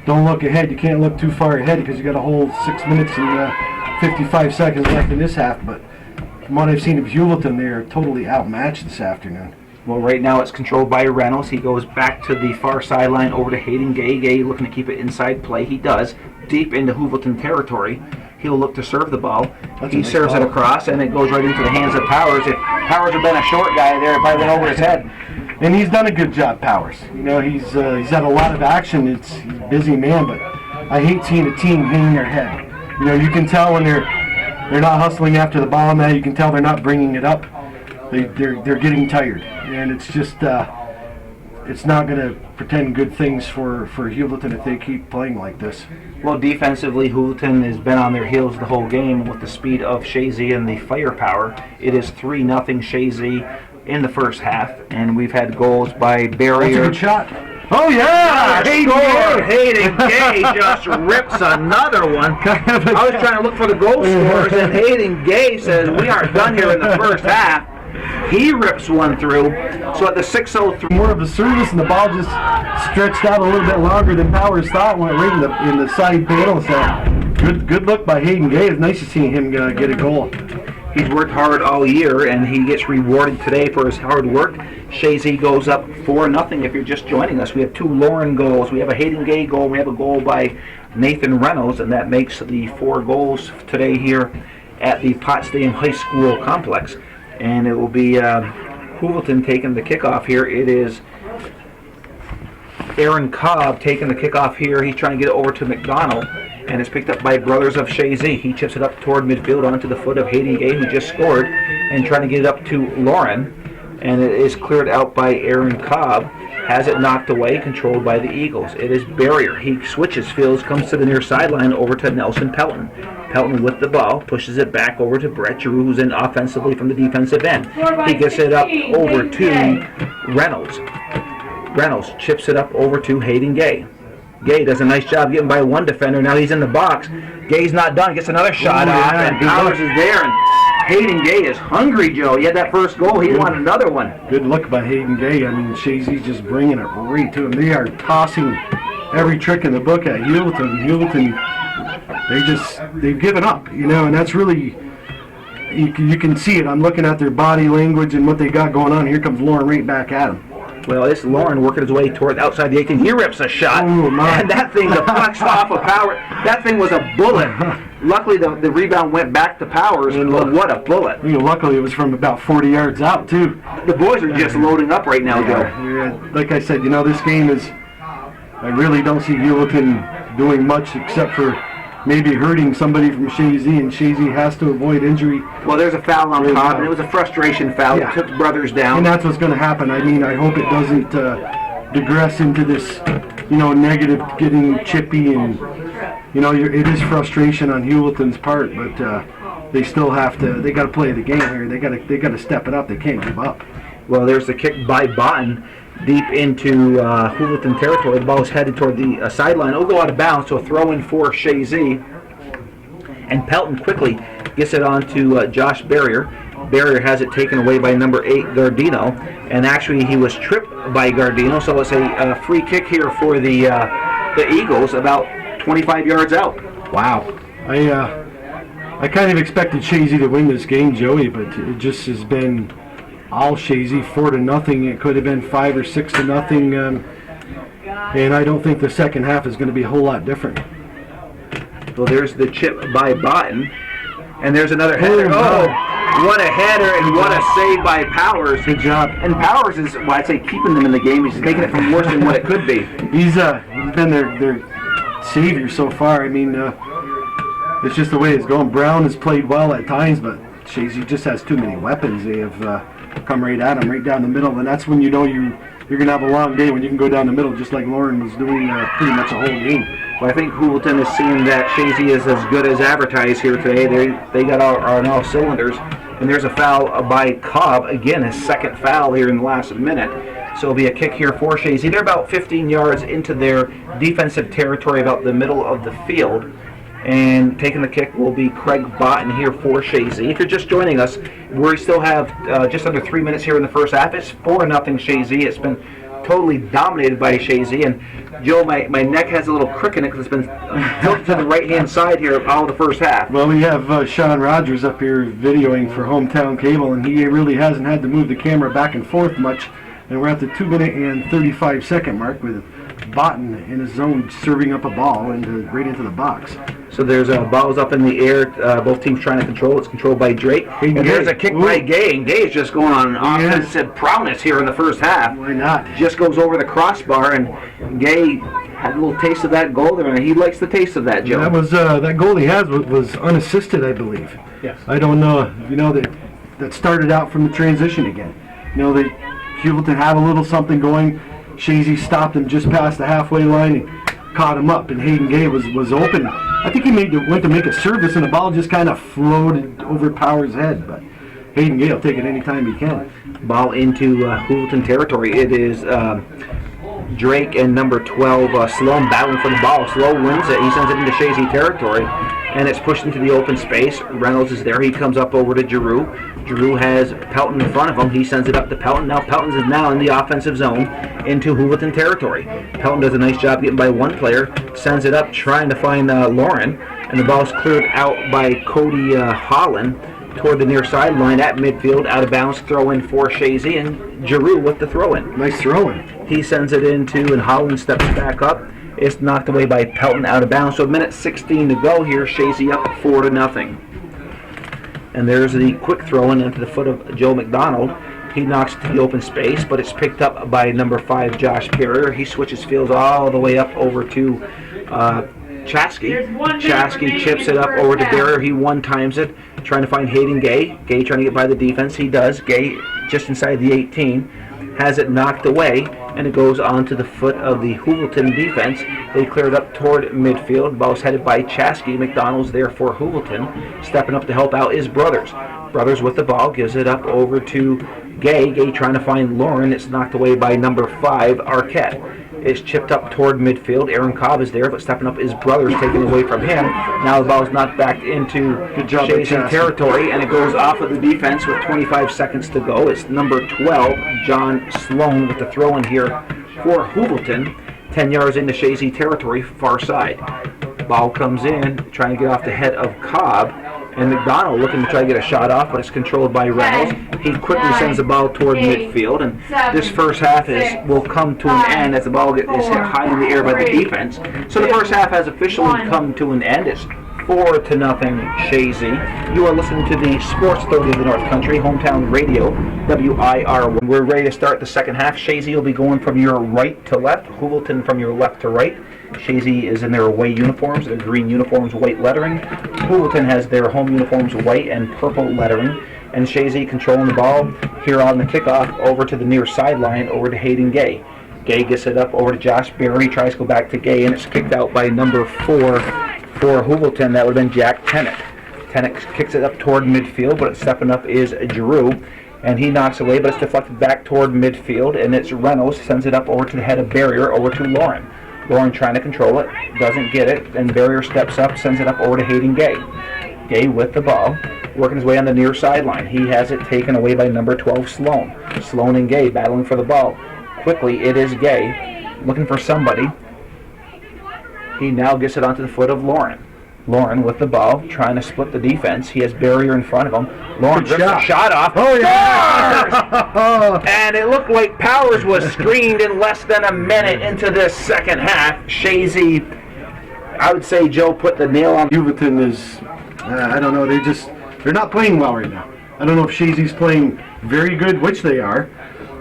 don't look ahead. You can't look too far ahead because you got a whole 6 minutes and 55 seconds left in this half. But from what I've seen of Heuvelton, they are totally outmatched this afternoon. Well, right now it's controlled by Reynolds. He goes back to the far sideline over to Hayden Gay. Gay looking to keep it inside play. He does. Deep into Heuvelton territory. He'll look to serve the ball. He serves it across, and it goes right into the hands of Powers. If Powers had been a short guy there, it probably went over his head. And he's done a good job, Powers. He's had a lot of action. He's a busy man, but I hate seeing a team hanging their head. You can tell when they're not hustling after the ball now. You can tell they're not bringing it up. They're getting tired, and it's just it's not going to pretend good things for Heuvelton if they keep playing like this. Well, defensively, Heuvelton has been on their heels the whole game with the speed of Chazy and the firepower. It is 3-0 Chazy in the first half, and we've had goals by Barrier. That's a good shot. Oh, yeah! Hayden Gay just rips another one. I was trying to look for the goal scorers, and Hayden Gay says, we aren't done here in the first half. He rips one through. So at the 6:03, more of a service, and the ball just stretched out a little bit longer than Powers thought. Went right in the side panel. So good look by Hayden Gay. It's nice to see him get a goal. He's worked hard all year, and he gets rewarded today for his hard work. Chazy goes up 4-0 if you're just joining us. We have 2 Lauren goals. We have a Hayden Gay goal. We have a goal by Nathan Reynolds, and that makes the 4 goals today here at the Potsdam High School complex. And it will be Heuvelton taking the kickoff here. It is Aaron Cobb taking the kickoff here. He's trying to get it over to McDonald, and it's picked up by Brothers of Chazy. He chips it up toward midfield onto the foot of Hayden Gay, who just scored, and trying to get it up to Lauren, and it is cleared out by Aaron Cobb. Has it knocked away, controlled by the Eagles. It is Barrier. He switches fields, comes to the near sideline over to Nelson Pelton. Pelton with the ball, pushes it back over to Brett Giroux, who's in offensively from the defensive end. He gets it up over to Reynolds. Reynolds chips it up over to Hayden Gay. Gay does a nice job getting by one defender. Now he's in the box. Gay's not done. Gets another shot off, and Powers is there. And Hayden Gay is hungry, Joe. He had that first goal. He wanted another one. Good look by Hayden Gay. I mean, Chazy's just bringing it right to him. They are tossing every trick in the book at Heuvelton. Heuvelton, they've given up, you know, and that's really, you can see it. I'm looking at their body language and what they got going on. Here comes Lauren right back at him. Well, it's Lauren working his way toward outside the 18. He rips a shot, oh, and that thing deflects off of Power. That thing was a bullet. Luckily, the rebound went back to Powers, and what a bullet. You know, luckily, it was from about 40 yards out, too. The boys are just loading up right now, Joe. Yeah, like I said, you know, this game is, I really don't see Heuvelton doing much except for maybe hurting somebody from Chazy, and Chazy has to avoid injury. Well, there's a foul on Cobb, and it was a frustration foul. Yeah. It took Brothers down. And that's what's going to happen. I mean, I hope it doesn't digress into this, you know, negative, getting chippy, and, you know, it is frustration on Heuvelton's part, but they still have to, they got to play the game here. They got to step it up. They can't give up. Well, there's the kick by Botten deep into Heuvelton territory. The ball is headed toward the sideline. It'll go out of bounds, so a throw in for Chazy. And Pelton quickly gets it on to Josh Barrier. Barrier has it taken away by number 8, Gardino. And actually, he was tripped by Gardino, so it's a free kick here for the Eagles, about 25 yards out. Wow. I kind of expected Chazy to win this game, Joey, but it just has been all Chazy, 4-0. It could have been 5 or 6-0, and I don't think the second half is going to be a whole lot different. Well, there's the chip by Botten, and there's another header. Oh, what a header, and what a save by Powers. Good job. And Powers is, well, I'd say, keeping them in the game. He's making it from worse than what it could be. He's been their savior so far. I mean, it's just the way it's going. Brown has played well at times, but Chazy just has too many weapons. They have come right at him, right down the middle, and that's when you know you're going to have a long day, when you can go down the middle, just like Lauren was doing pretty much a whole game. Well, I think Heuvelton is seeing that Chazy is as good as advertised here today. They got on all cylinders, and there's a foul by Cobb. Again, his second foul here in the last minute. So it'll be a kick here for Chazy. They're about 15 yards into their defensive territory, about the middle of the field. And taking the kick will be Craig Botten here for Chazy. If you're just joining us, we still have just under 3 minutes here in the first half. It's 4-0 Chazy. It's been totally dominated by Chazy. And Joe, my neck has a little crick in it because it's been tilted to the right-hand side here all the first half. Well, we have Sean Rogers up here videoing for Hometown Cable, and he really hasn't had to move the camera back and forth much. And we're at the 2-minute and 35-second mark with Botten in his zone serving up a ball right into the box. So there's balls up in the air. Both teams trying to control. It's controlled by Drake. And there's a kick by Gay. And Gay is just going on offensive prowess here in the first half. Why not? Just goes over the crossbar, and Gay had a little taste of that goal there, and he likes the taste of that, Joe. That was that goal he has was unassisted, I believe. Yes. I don't know. You know, that started out from the transition again. You know, Heuvelton had a little something going. Chazy stopped him just past the halfway line and caught him up, and Hayden Gay was open. I think he went to make a service, and the ball just kind of floated over Powers' head. But Hayden Gay will take it anytime he can. Ball into Heuvelton territory. It is Drake and number 12, Sloan, battling for the ball. Sloan wins it. He sends it into Chazy territory, and it's pushed into the open space. Reynolds is there. He comes up over to Giroux. Giroux has Pelton in front of him. He sends it up to Pelton. Now Pelton is now in the offensive zone into Heuvelton territory. Pelton does a nice job getting by one player, sends it up trying to find Lauren, and the ball's cleared out by Cody Holland. toward the near sideline at midfield, out of bounds, throw in for Chazy, and Giroux with the throw in. Nice throwing. He sends it into, and Holland steps back up. It's knocked away by Pelton out of bounds. So a minute 16 to go here. Chazy up 4-0. And there's the quick throw in into the foot of Joe McDonald. He knocks it to the open space, but it's picked up by number 5, Josh Perrier. He switches fields all the way up over to Chazy. Chazy chips it up over to Barrier. He one-times it, trying to find Hayden Gay. Gay trying to get by the defense. He does. Gay just inside the 18. Has it knocked away, and it goes onto the foot of the Heuvelton defense. They clear it up toward midfield. Ball's headed by Chazy. McDonald's there for Heuvelton. Stepping up to help out is Brothers. Brothers with the ball, gives it up over to Gay. Gay trying to find Lauren. It's knocked away by number 5, Arquette. It's chipped up toward midfield. Aaron Cobb is there, but stepping up is Brothers, taking it away from him. Now the ball is knocked back into Chazy territory, and it goes off of the defense with 25 seconds to go. It's number 12, John Sloan, with the throw in here for Heuvelton. 10 yards into Chazy territory, far side. Ball comes in, trying to get off the head of Cobb. And McDonald looking to try to get a shot off, but it's controlled by Reynolds. He quickly sends the ball toward midfield, and this first half will come to an end as the ball is hit high in the air by the defense. So the first half has officially come to an end. It's 4-0 Chazy. You are listening to the Sports Authority of the North Country, Hometown Radio, WIR. We're ready to start the second half. Chazy will be going from your right to left, Heuvelton from your left to right. Chazy is in their away uniforms, their green uniforms, white lettering. Heuvelton has their home uniforms, white and purple lettering. And Chazy controlling the ball here on the kickoff over to the near sideline, over to Hayden Gay. Gay gets it up over to Josh Berry, tries to go back to Gay, and it's kicked out by number 4 for Heuvelton. That would have been Jack Tennant. Tennant kicks it up toward midfield, but it's stepping up is Giroux. And he knocks away, but it's deflected back toward midfield, and it's Reynolds, sends it up over to the head of Barrier, over to Lauren. Lauren trying to control it, doesn't get it, and Barrier steps up, sends it up over to Hayden Gay. Gay with the ball, working his way on the near sideline. He has it taken away by number 12, Sloan. Sloan and Gay battling for the ball. Quickly, it is Gay, looking for somebody. He now gets it onto the foot of Lauren. Lauren with the ball, trying to split the defense. He has Barrier in front of him. Lauren rips a shot off. Oh, yeah! And it looked like Powers was screened in less than a minute into this second half. Chazy, I would say Joe put the nail on. Heuvelton is, I don't know, they're not playing well right now. I don't know if Chazy's playing very good, which they are,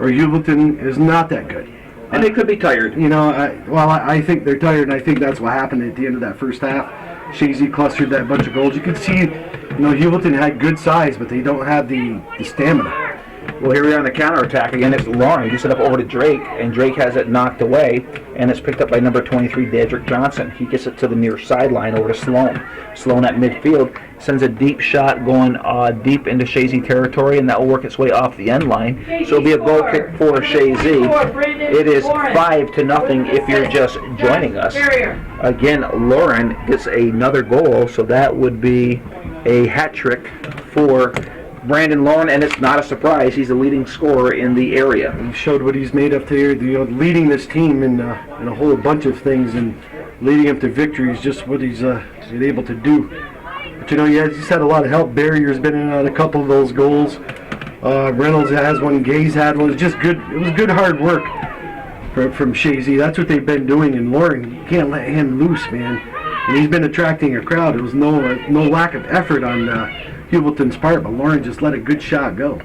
or Heuvelton is not that good. And they could be tired. You know, I think they're tired, and I think that's what happened at the end of that first half. Chazy clustered that bunch of goals. You could see, Heuvelton had good size, but they don't have the stamina. Well, here we are on the counterattack again. It's Lauren. He gets it up over to Drake, and Drake has it knocked away, and it's picked up by number 23, Dedrick Johnson. He gets it to the near sideline over to Sloan. Sloan at midfield sends a deep shot going deep into Chazy territory, and that will work its way off the end line. So it'll be a goal kick for Chazy. It is 5-0 if you're just joining us. Again, Lauren gets another goal, so that would be a hat trick for Brandon Lauren, and it's not a surprise. He's the leading scorer in the area. He showed what he's made up there, leading this team in a whole bunch of things, and leading up to victory is just what he's been able to do. But he's had a lot of help. Barrier's been in on a couple of those goals. Reynolds has one. Gay's had one. It's just good. It was good hard work from Chazy. That's what they've been doing. And Lauren, you can't let him loose, man. And he's been attracting a crowd. There was no lack of effort on Heuvelton's part, but Lauren just let a good shot go.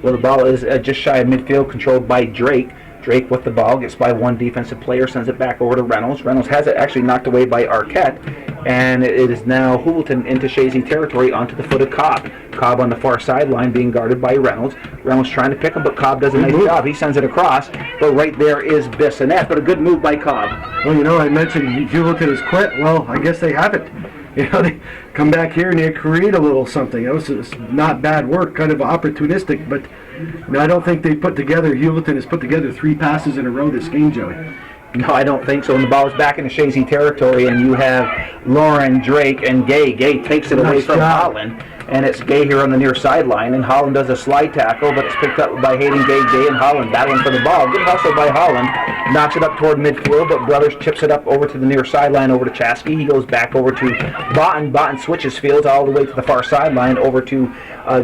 Well, the ball is just shy of midfield, controlled by Drake. Drake with the ball, gets by one defensive player, sends it back over to Reynolds. Reynolds has it actually knocked away by Arquette, and it is now Heuvelton into Chazy territory onto the foot of Cobb. Cobb on the far sideline being guarded by Reynolds. Reynolds trying to pick him, but Cobb does a nice job. He sends it across, but right there is Bissonette, but a good move by Cobb. Well, I mentioned Heuvelton has quit. Well, I guess they haven't. They come back here and they create a little something. It was not bad work, kind of opportunistic, but I don't think Heuvelton has put together 3 passes in a row this game, Joey. No, I don't think so. And the ball is back into Chazy territory, and you have Lauren, Drake, and Gay. Gay takes it away from Holland, and it's Gay here on the near sideline, and Holland does a slide tackle, but it's picked up by Hayden Gay. Gay and Holland battling for the ball. Good hustle by Holland. Knocks it up toward midfield, but Brothers chips it up over to the near sideline over to Chazy. He goes back over to Botten. Botten switches fields all the way to the far sideline over to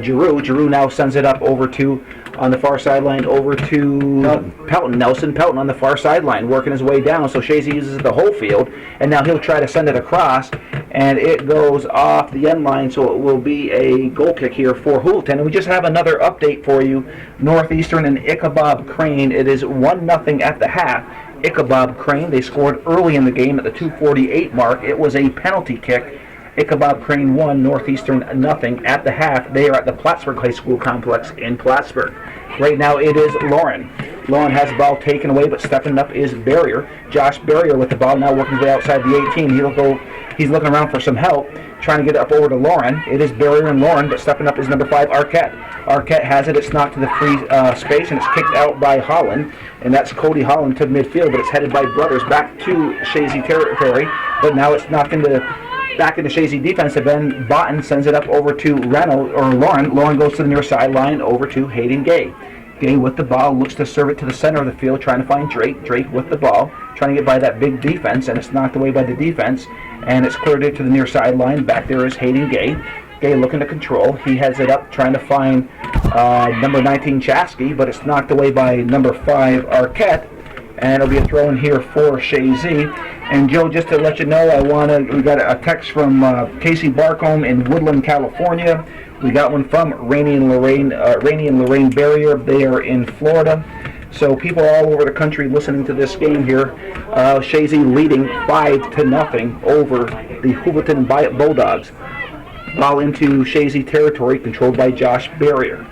Giroux. Giroux now sends it up over to, on the far sideline, over to Pelton. Nelson Pelton on the far sideline, working his way down. So Chazy uses the whole field, and now he'll try to send it across, and it goes off the end line, so it will be a goal kick here for Heuvelton. And we just have another update for you. Northeastern and Ichabod Crane. It is 1-0 at the half. Ichabod Crane, they scored early in the game at the 2:48 mark. It was a penalty kick. Ichabod Crane 1, Northeastern 0 at the half. They are at the Plattsburgh High School complex in Plattsburgh. Right now it is Lauren. Lauren has the ball taken away, but stepping up is Barrier. Josh Barrier with the ball, now working his way outside the 18. He's looking around for some help, trying to get it up over to Lauren. It is Barrier and Lauren, but stepping up is number 5, Arquette. Arquette has it. It's knocked to the free space, and it's kicked out by Holland. And that's Cody Holland to midfield, but it's headed by Brothers back to Chazy territory. But now it's knocked back into Chazy defensive end. Botten sends it up over to Reynolds, or Lauren. Lauren goes to the near sideline over to Hayden Gay. Gay with the ball, looks to serve it to the center of the field, trying to find Drake. Drake with the ball, trying to get by that big defense, and it's knocked away by the defense, and it's cleared it to the near sideline. Back there is Hayden Gay. Gay looking to control. He has it up, trying to find number 19 Chazy, but it's knocked away by number 5 Arquette, and it'll be a throw in here for Chazy. And Joe, just to let you know, we got a text from Casey Barcombe in Woodland, California. We got one from Rainey and Lorraine Barrier. They are in Florida. So people all over the country listening to this game here. Chazy leading 5-0 over the Heuvelton Bulldogs. Ball into Chazy territory, controlled by Josh Barrier.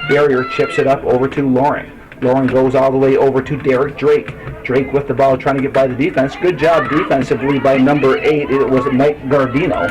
Barrier chips it up over to Lauren. Lauren goes all the way over to Derek Drake. Drake with the ball, trying to get by the defense. Good job defensively by number 8. It was Mike Gardino.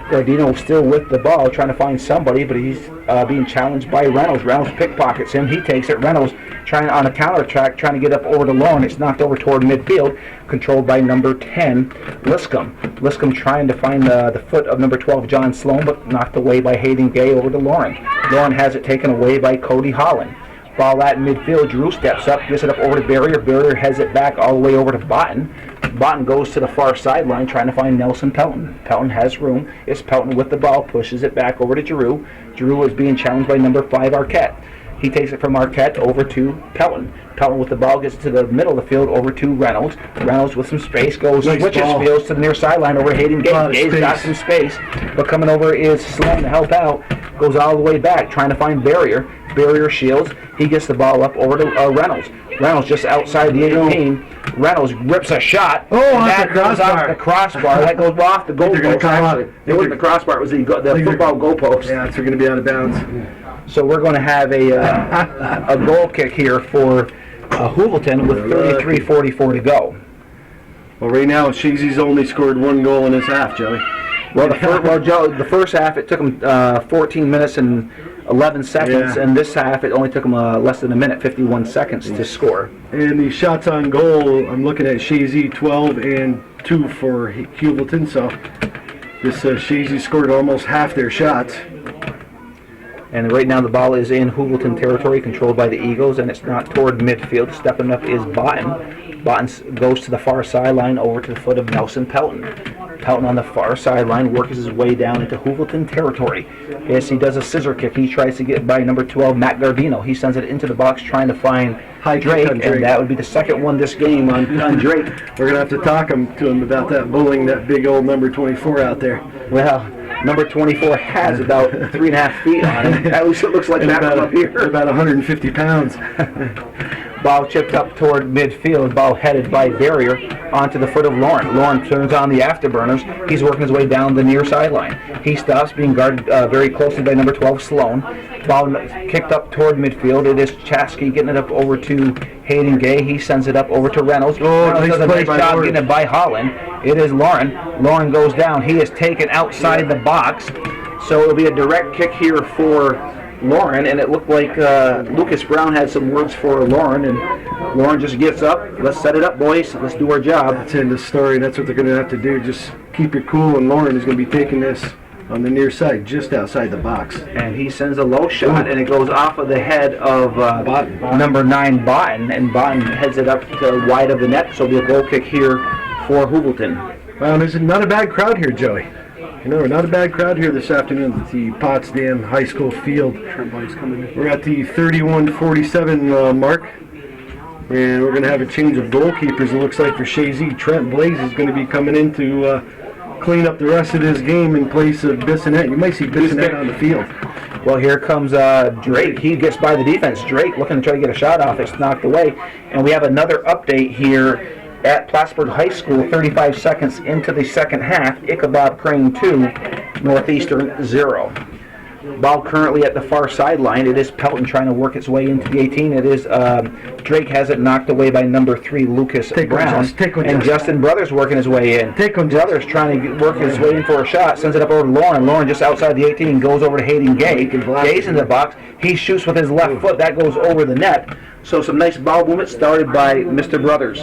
Gardino still with the ball, trying to find somebody, but he's being challenged by Reynolds. Reynolds pickpockets him. He takes it. Reynolds trying on a counter attack, trying to get up over to Lauren. It's knocked over toward midfield, controlled by number 10, Liscombe. Liscombe trying to find the foot of number 12, John Sloan, but knocked away by Hayden Gay over to Lauren. Lauren has it taken away by Cody Holland. Ball at midfield. Drew steps up, gets it up over to Barrier. Barrier has it back all the way over to Botten. Botten goes to the far sideline, trying to find Nelson Pelton. Pelton has room. It's Pelton with the ball, pushes it back over to Giroux. Giroux is being challenged by number 5, Arquette. He takes it from Arquette over to Pelton. Pelton with the ball gets to the middle of the field over to Reynolds. Reynolds with some space goes, switches fields to the near sideline over Hayden Gay. Gay's got some space, but coming over is Sloan to help out. Goes all the way back, trying to find Barrier. Barrier shields. He gets the ball up over to Reynolds. Reynolds just outside the 18. Reynolds rips a shot. Oh, that goes off the crossbar. That goes off the goalpost. It wasn't the crossbar. It was the football goalpost. Yeah, it's going to be out of bounds. So we're going to have a goal kick here for Heuvelton with 33:44 to go. Well, right now, Chazy's only scored 1 goal in this half, Joey. Well, the first half, it took him 14 minutes and 11 seconds, and this half, it only took him less than a minute, 51 seconds to score. And the shots on goal, I'm looking at Chazy 12 and 2 for Heuvelton, so this Chazy scored almost half their shots. And right now the ball is in Heuvelton territory, controlled by the Eagles, and it's not toward midfield. Stepping up is Botten. Botten goes to the far sideline over to the foot of Nelson Pelton. Pelton on the far sideline works his way down into Heuvelton territory. Yes, he does a scissor kick. He tries to get by number 12, Matt Gardino. He sends it into the box trying to find Drake, and that would be the second one this game on Drake. We're going to have to talk to him about that bullying that big old number 24 out there. Well, number 24 has about 3.5 feet on it. At least it looks like that from up here. About 150 pounds. Ball chipped up toward midfield. Ball headed by Barrier onto the foot of Lauren. Lauren turns on the afterburners. He's working his way down the near sideline. He stops, being guarded very closely by number 12, Sloan. Ball kicked up toward midfield. It is Chazy getting it up over to Hayden Gay. He sends it up over to Reynolds. Reynolds does a nice job getting it by Holland. It is Lauren. Lauren goes down. He is taken outside the box. So it'll be a direct kick here for Lauren, and it looked like Lucas Brown had some words for Lauren, and Lauren just gets up. Let's set it up, boys. Let's do our job. That's in the story. That's what they're going to have to do. Just keep it cool, and Lauren is going to be taking this on the near side, just outside the box. And he sends a low shot, and it goes off of the head of number 9, Botten, and Botten heads it up to wide of the net, so it'll be a goal kick here for Heuvelton. Well, there's not a bad crowd here, Joey. You know, we're not a bad crowd here this afternoon at the Potsdam High School field. We're at the 31-47 mark, and we're going to have a change of goalkeepers, it looks like, for Chazy. Trent Blaze is going to be coming in to clean up the rest of this game in place of Bissonnette. You might see Bissonnette on the field. Well, here comes Drake. He gets by the defense. Drake looking to try to get a shot off. It's knocked away. And we have another update here at Plattsburgh High School, 35 seconds into the second half. Ichabod Crane 2, Northeastern 0. Ball currently at the far sideline. It is Pelton trying to work its way into the 18. It is Drake has it knocked away by number 3, Lucas Brown. And Justin Brothers working his way in. Brothers trying to work his way in for a shot. Sends it up over to Lauren. Lauren just outside the 18 goes over to Hayden Gay. Gay's in the box. He shoots with his left foot. That goes over the net. So some nice ball movement started by Mr. Brothers.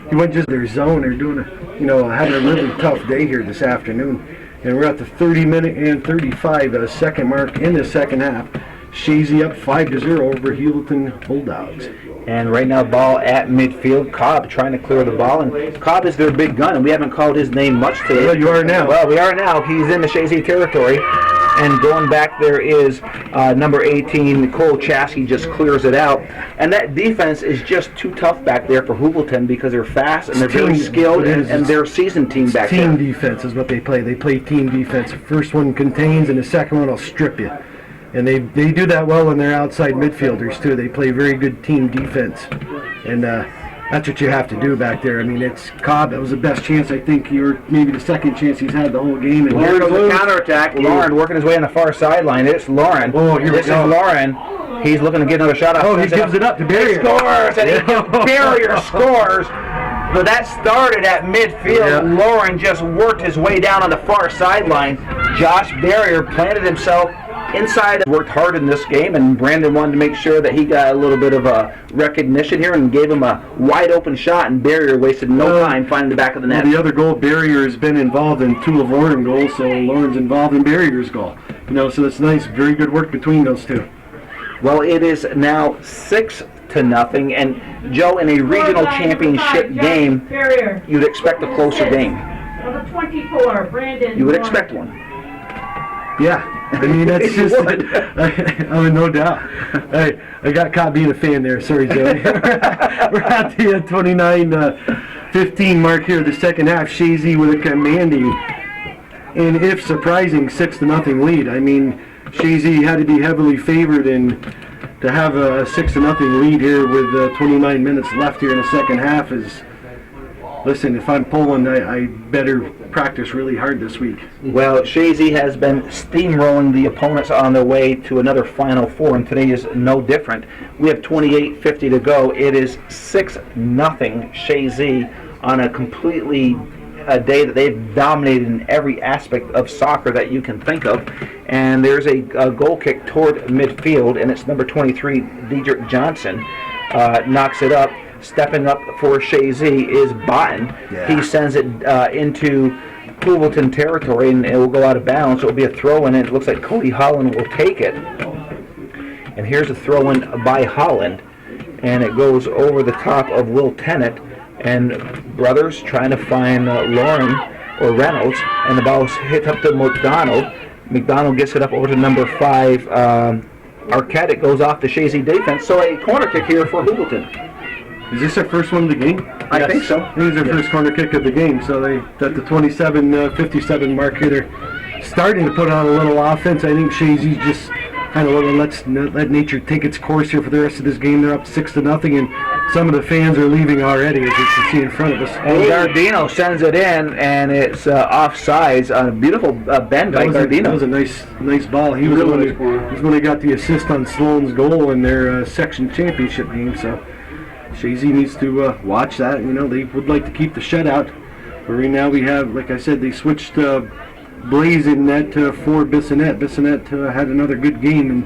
He went just their zone. They're doing having a really tough day here this afternoon. And we're at the 30-minute and 35-second mark in the second half. Chazy up 5-0 over Heuvelton Bulldogs. And right now, ball at midfield. Cobb trying to clear the ball, and Cobb is their big gun, and we haven't called his name much today. Well, you are now. Well, we are now. He's in the Chazy territory. And going back there is number 18, Cole Chazy, just clears it out. And that defense is just too tough back there for Heuvelton because they're fast and they're very skilled, and they're a seasoned team back there. Team defense is what they play. They play team defense. The first one contains, and the second one will strip you. And they do that well when they're outside midfielders, too. They play very good team defense. And that's what you have to do back there. I mean, it's Cobb. That was the best chance, I think, maybe the second chance he's had the whole game. And here goes the counterattack. Lauren working his way on the far sideline. It's Lauren. Oh, here we go. This is Lauren. He's looking to get another shot off. Oh, he gives it up to Barrier. He scores, and Barrier scores. But that started at midfield. Yeah. Lauren just worked his way down on the far sideline. Josh Barrier planted himself inside. Worked hard in this game, and Brandon wanted to make sure that he got a little bit of a recognition here and gave him a wide open shot, and Barrier wasted no time finding the back of the net. Well, the other goal, Barrier has been involved in 2 of Lauren's goals, so Lauren's involved in Barrier's goal. So it's nice, very good work between those two. Well, it is now 6-0, and Joe, in a regional championship game, you'd expect a closer game. Number 24, Brandon. You would expect one. Yeah. I mean, that's just, I mean, no doubt. I got caught being a fan there. Sorry, Joey. We're at the 29-15 mark here, the second half. Chazy with a commanding, and if surprising, 6-0 lead. I mean, Chazy had to be heavily favored, and to have a 6-0 lead here with 29 minutes left here in the second half is, listen, if I'm pulling, I better practice really hard this week. Well, Chazy has been steamrolling the opponents on their way to another Final Four, and today is no different. We have 28:50 to go. It is 6-0 Chazy on a completely day that they've dominated in every aspect of soccer that you can think of. And there's a goal kick toward midfield, and it's number 23, Diedrich Johnson, knocks it up. Stepping up for Chazy is Botten. Yeah. He sends it into Heuvelton territory, and it will go out of bounds. So it will be a throw-in, and it looks like Cody Holland will take it. And here's a throw-in by Holland, and it goes over the top of Will Tennant, and Brothers trying to find Lauren or Reynolds, and the ball is hit up to McDonald. McDonald gets it up over to number 5, Arquette. It goes off the Chazy defense. So a corner kick here for Heuvelton. Is this their first one of the game? I think so. I think it's their first corner kick of the game. So they at the 27-57 mark here, they're starting to put on a little offense. I think Chazy's just kind of let nature take its course here for the rest of this game. They're up 6-0, and some of the fans are leaving already, as you can see in front of us. And Gardino sends it in, and it's offsides on a beautiful bend by Gardino. That was a nice ball. He was the one who got the assist on Sloan's goal in their section championship game. So Chazy needs to watch that. They would like to keep the shutout. But right now we have, like I said, they switched Blaze in net for Bissonnette. Bissonnette had another good game, and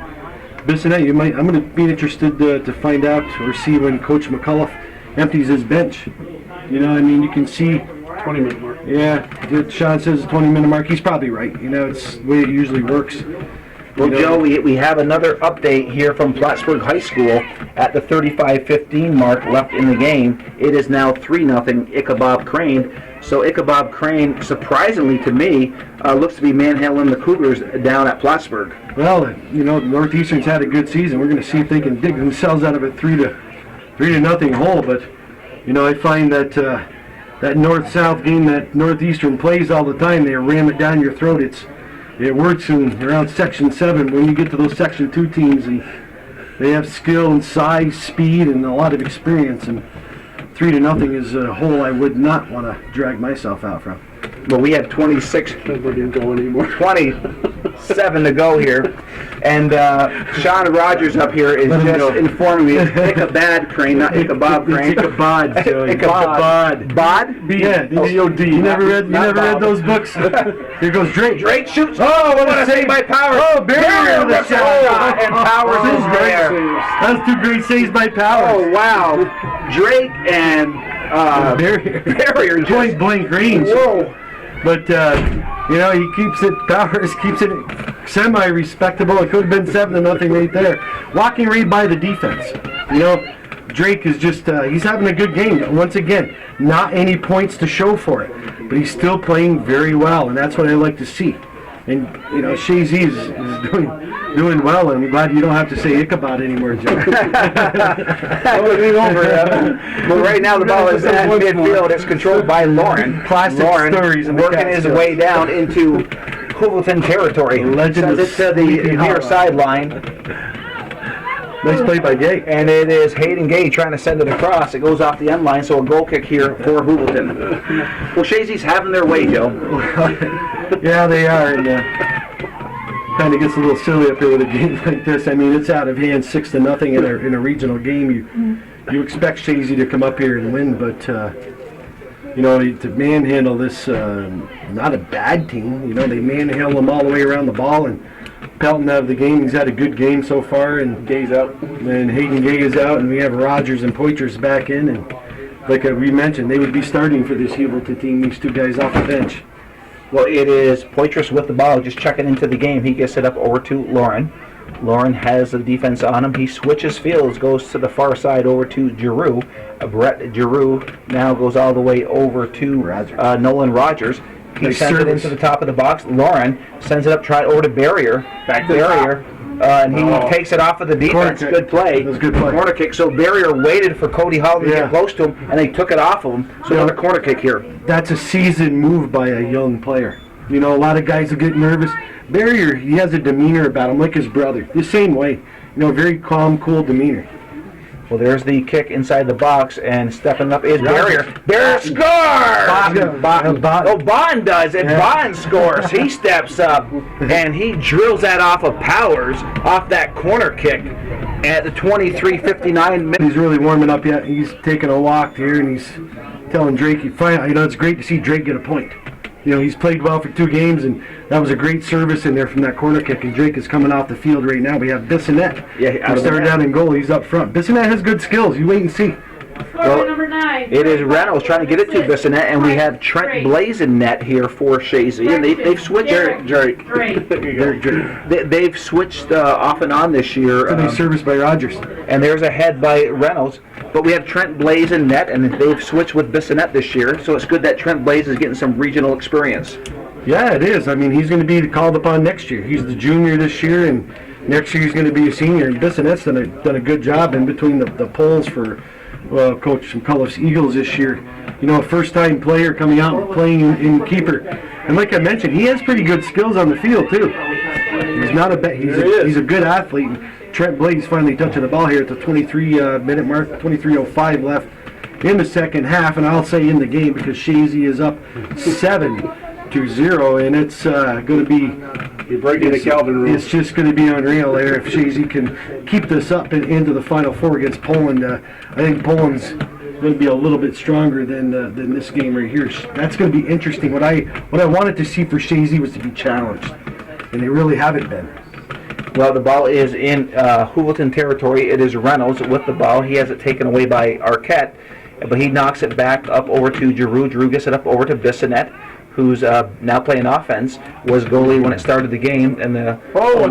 Bissonnette, I'm going to be interested to find out or see when Coach McCullough empties his bench. You can see 20-minute mark. Yeah, Sean says the 20-minute mark. He's probably right. You know, it's the way it usually works. Well, You know, Joe, we have another update here from Plattsburgh High School at the 35-15 mark left in the game. It is now 3-0 Ichabod Crane. So Ichabod Crane, surprisingly to me, looks to be manhandling the Cougars down at Plattsburgh. Well, you know, Northeastern's had a good season. We're going to see if they can dig themselves out of a 3-0 hole. But you know, I find that that North-South game that Northeastern plays all the time, they ram it down your throat. It works in around Section 7 when you get to those Section 2 teams, and they have skill and size, speed, and a lot of experience. And 3-0 is a hole I would not want to drag myself out from. Well, we have 26, Nobody didn't go anymore. 27 to go here. And Sean Rogers up here is Let him just go. informing me it's Ichabod Crane, not Ichabod Crane. Ichabod, Joey. Ichabod. Bod? Yeah, D-O-D. You never read those books? Here goes Drake. Drake shoots. Oh, what What a a save save. by Powers. Oh, Barrier with a rips it off, and Powers is there. That's two great saves by Powers. Oh, wow. Drake and Barrier just... Point blank range. Whoa. But, you know, he Powers keeps it semi-respectable. It could have been 7-0 right there. Walking right by the defense. You know, Drake is just, he's having a good game. Once again, not any points to show for it. But he's still playing very well, and that's what I like to see. And, you know, Chazy is doing well, and I'm glad you don't have to say Ichabod anymore, Joe. That would be over. But right now the ball is at midfield. It's controlled by Lauren. Classic Lauren stories in the working his Catskills. way down into Heuvelton territory. Legend Sends of it to the Sleepy near Hollow. sideline. Nice play by Gay. And it is Hayden Gay trying to send it across. It goes off the end line, so a goal kick here for Heuvelton. Well, Chazy's having their way, Joe. Yeah, they are, and kind of gets a little silly up here with a game like this. I mean, it's out of hand, 6-0 in a regional game. You expect Chazy to come up here and win, but you know, to manhandle this, not a bad team. You know, they manhandle them all the way around the ball, and Pelton out of the game. He's had a good game so far, and Gay's out. and Hayden Gay is out, and we have Rogers and Poitras back in, and like we mentioned, they would be starting for this Heuvelton team. These two guys off the bench. Well, it is Poitras with the ball, just checking into the game. He gets it up over to Lauren. Lauren has the defense on him. He switches fields, goes to the far side over to Giroux. Brett Giroux now goes all the way over to Nolan Rogers. He Nice sends it service. into the top of the box. Lauren sends it up, try over to Barrier. Back to the Barrier. And he takes it off of the defense. Corner kick. Good play. That was a good play. Corner kick. So Barrier waited for Cody Hall to Yeah. get close to him, and they took it off of him. So Yeah. another corner kick here. That's a seasoned move by a young player. You know, a lot of guys will get nervous. Barrier, he has a demeanor about him like his brother. The same way. You know, very calm, cool demeanor. Well, there's the kick inside the box, and stepping up is Barrier. Roger. Barrier scores! Bond does, and Bond scores. He steps up, and he drills that off of Powers, off that corner kick at the 23:59 minute. He's really warming up yet. He's taking a walk here, and he's telling Drake, you know, it's great to see Drake get a point. You know, he's played well for 2 games, and that was a great service in there from that corner kick, and Drake is coming off the field right now. We have Bissonette. Yeah, out He of the started net. out in goal. He's up front. Bissonette has good skills. You wait and see. Scorer number 9. It is Reynolds trying to get it to Bissonette, and we have Trent Blazennet here for Chazy, and they've switched. Drake. They've switched off and on this year. So they serviced by Rogers. And there's a head by Reynolds. But we have Trent Blaze in net, and they've switched with Bissonette this year, so it's good that Trent Blaze is getting some regional experience. Yeah, it is. I mean, he's going to be called upon next year. He's the junior this year, and next year he's going to be a senior. And Bissonette's done a good job in between the polls for Coach from Culliff's Eagles this year. You know, a first-time player coming out and playing in keeper. And like I mentioned, he has pretty good skills on the field, too. He's not he's a good athlete. Trent Blaze finally touching the ball here at the 23-minute mark, 23:05 left in the second half, and I'll say in the game because Chazy is up 7-0, and it's going to be. You're breaking the Calvin rule. It's just going to be unreal there if Chazy can keep this up and into the Final Four against Poland. I think Poland's going to be a little bit stronger than this game right here. That's going to be interesting. What I wanted to see for Chazy was to be challenged, and they really haven't been. Well, the ball is in Heuvelton territory. It is Reynolds with the ball. He has it taken away by Arquette. but he knocks it back up over to Giroux. Giroux gets it up over to Bissonette, who's now playing offense, was goalie when it started the game, and the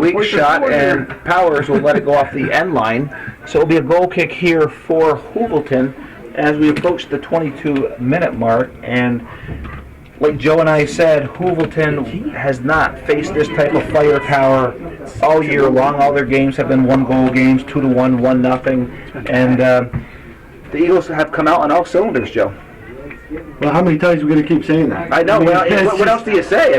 weak shot, and Powers will let it go off the end line. So it'll be a goal kick here for Heuvelton as we approach the 22-minute mark. And like Joe and I said, Heuvelton has not faced this type of firepower all year long. All their games have been 1-goal games, 2-1, 1-0, and the Eagles have come out on all cylinders, Joe. Well, how many times are we going to keep saying that? I know. What else do you say?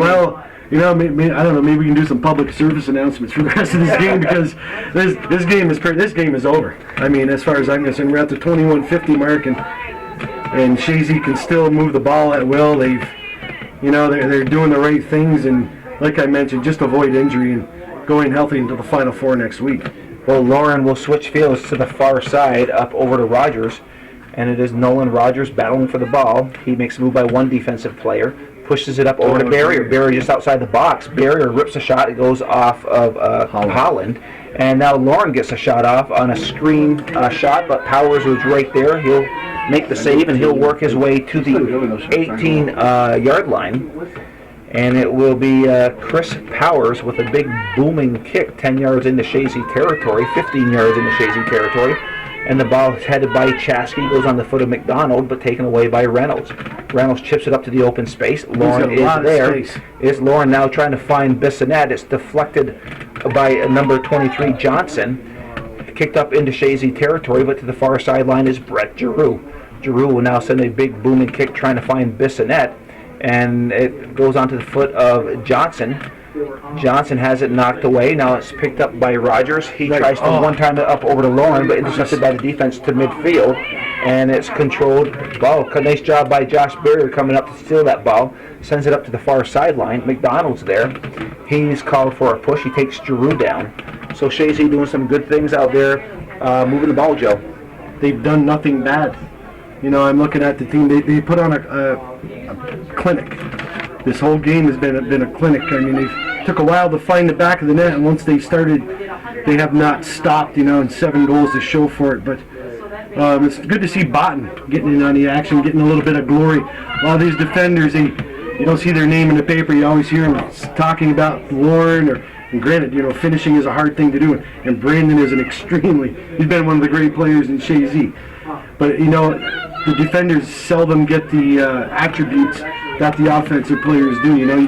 You know, maybe, I don't know. Maybe we can do some public service announcements for the rest of this game, because this game is over. I mean, as far as I'm concerned, we're at the 21:50 mark, and Chazy can still move the ball at will. They're doing the right things, and like I mentioned, just avoid injury and going healthy into the Final Four next week. Well, Lauren will switch fields to the far side, up over to Rogers, and it is Nolan Rogers battling for the ball. He makes a move by one defensive player, pushes it up over to Barrier. Barrier just outside the box. Barrier rips a shot. It goes off of Holland. And now Lauren gets a shot off on a screen shot, but Powers was right there. He'll make the save, and he'll work his way to the 18-yard line. And it will be Chris Powers with a big booming kick, 10 yards into Chazy territory, 15 yards into Chazy territory. And the ball is headed by Chazy, goes on the foot of McDonald, but taken away by Reynolds. Reynolds chips it up to the open space. Lauren is there. It's Lauren now trying to find Bissonette. It's deflected by number 23, Johnson. Kicked up into Chazy territory, but to the far sideline is Brett Giroux. Giroux will now send a big booming kick trying to find Bissonette, and it goes onto the foot of Johnson. Johnson has it knocked away. Now it's picked up by Rogers. He tries to one-time it up over to Lauren, but intercepted by the defense to midfield, and it's controlled ball. Nice job by Josh Barrier coming up to steal that ball. Sends it up to the far sideline. McDonald's there. He's called for a push. He takes Giroux down. So Chazy doing some good things out there, moving the ball, Joe. They've done nothing bad. You know, I'm looking at the team. They put on a clinic. This whole game has been a clinic. I mean, they took a while to find the back of the net, and once they started, they have not stopped. You know, and 7 goals to show for it. But it's good to see Botten getting in on the action, getting a little bit of glory. A lot of these defenders, you don't see their name in the paper. You always hear them talking about Lauren and granted, you know, finishing is a hard thing to do, and Brandon is he's been one of the great players in Chazy. But, you know, the defenders seldom get the attributes that the offensive players do. You know,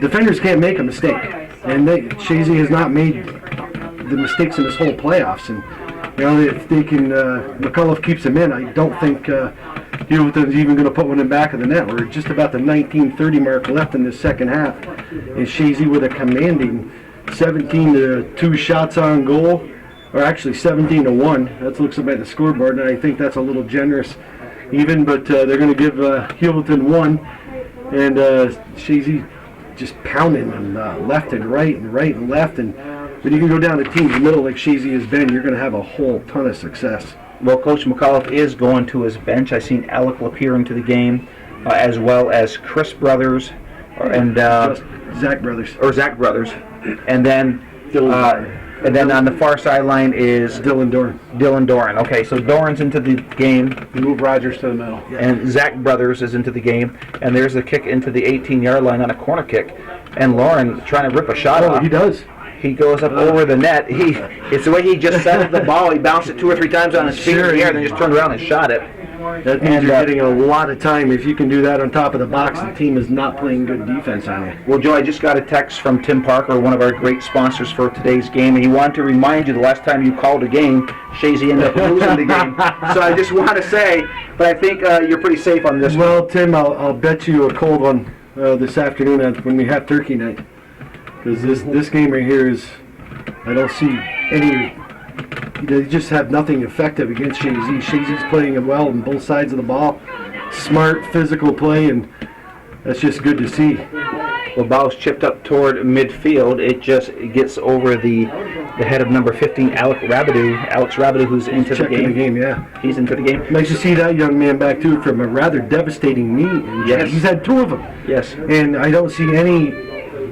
defenders can't make a mistake, and Chazy has not made the mistakes in this whole playoffs. And, you know, if they can, McCullough keeps them in, I don't think Heuvelton's even going to put one in back of the net. We're just about the 19:30 mark left in the second half, and Chazy with a commanding 17-2 shots on goal, or actually 17-1. That looks at the scoreboard, and I think that's a little generous even, but they're going to give Heuvelton 1, and Chazy just pounding them left and right and left. And when you can go down the team's middle like Chazy has been, you're going to have a whole ton of success. Well, Coach McCullough is going to his bench. I've seen Alec Lapeer into the game, as well as Chris Brothers, and Zach Brothers. And then on the far sideline is Dylan Doran. Okay, so Doran's into the game. You move Rogers to the middle. And Zach Brothers is into the game. And there's a kick into the 18-yard line on a corner kick. And Lauren trying to rip a shot off. He does. He goes up over the net. It's the way he just settled the ball. He bounced it 2 or 3 times on his feet in the air, and then just turned around and shot it. That means you're getting a lot of time. If you can do that on top of the box, the team is not playing good defense on you. Well, Joe, I just got a text from Tim Parker, one of our great sponsors for today's game, and he wanted to remind you the last time you called a game, Chazy ended up losing the game. So I just want to say, but I think you're pretty safe on this one. Well, Tim, I'll bet you a cold one this afternoon when we have turkey night. Because this game right here is, I don't see any. They just have nothing effective against Chazy. Chazy's playing well on both sides of the ball. Smart, physical play, and that's just good to see. The ball's chipped up toward midfield. It just gets over the head of number 15, Alex Rabideau, who's into the game. Yeah. He's into the game. Nice to see that young man back, too, from a rather devastating knee injury. Yes. He's had 2 of them. Yes. And I don't see any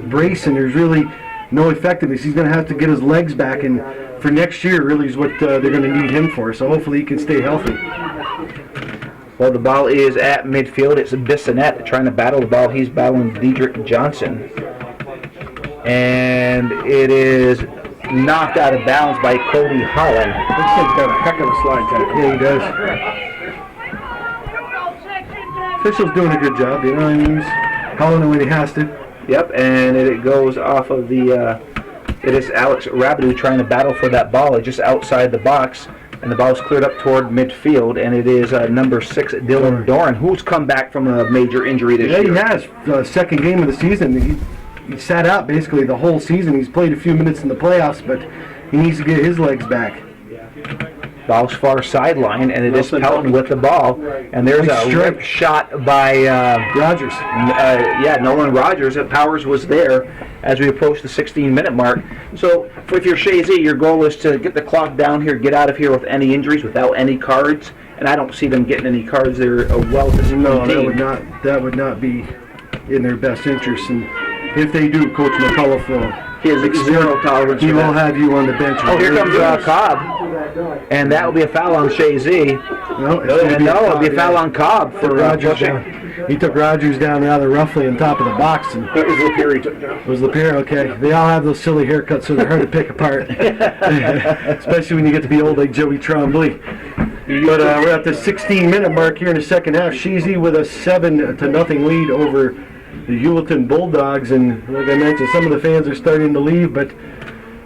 brace, and there's really no effectiveness. He's going to have to get his legs back, and for next year really is what they're going to need him for. So hopefully he can stay healthy. Well, the ball is at midfield. It's Bissonette trying to battle the ball. He's battling Diedrich Johnson. And it is knocked out of bounds by Cody Holland. This kid's got a heck of a slide tackle. Yeah, he does. Official's doing a good job, you know what I mean? He's calling it when he has to. Yep, and it goes off of the, it is Alex Rabideau trying to battle for that ball just outside the box, and the ball is cleared up toward midfield, and it is number 6, Dylan Doran, who's come back from a major injury this year. Yeah, he has. Second game of the season. He sat out basically the whole season. He's played a few minutes in the playoffs, but he needs to get his legs back. Ball's far sideline, and it is Pelton with the ball. And there's a rip shot by Rogers. Nolan Rogers. Powers was there as we approach the 16-minute mark. So if you're Chazy, your goal is to get the clock down here, get out of here with any injuries, without any cards. And I don't see them getting any cards. They're a well-disciplined team. That would not be in their best interest. And if they do, Coach McCullough will. He has zero tolerance. He will have you on the bench. Oh, here comes Cobb. And that will be a foul on Chazy. No, it'll be a foul on Cobb for Rogers pushing. down. He took Rogers down rather roughly on top of the box. And That was Lapierre he took down. it was Lapierre, okay. They all have those silly haircuts, so they're hard to pick apart. Especially when you get to be old like Joey Trombley. But we're at the 16-minute mark here in the second half. Chazy with a 7-0 lead over the Heuvelton Bulldogs. And like I mentioned, some of the fans are starting to leave, but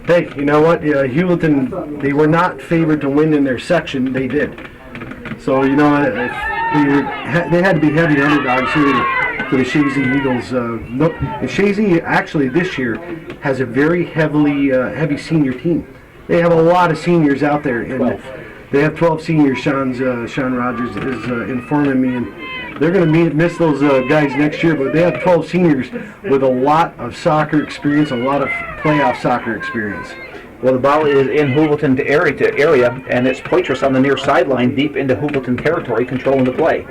hey, you know what? Heuvelton, they were not favored to win in their section. They did. So, you know, they had to be heavy underdogs here for the Chazy Eagles. And Chazy actually this year has a very heavy senior team. They have a lot of seniors out there. And they have 12 seniors, Sean Rogers is informing me. And they're going to miss those guys next year, but they have 12 seniors with a lot of soccer experience, a lot of playoff soccer experience. Well, the ball is in Heuvelton area, and it's Poitras on the near sideline, deep into Heuvelton territory, controlling the play.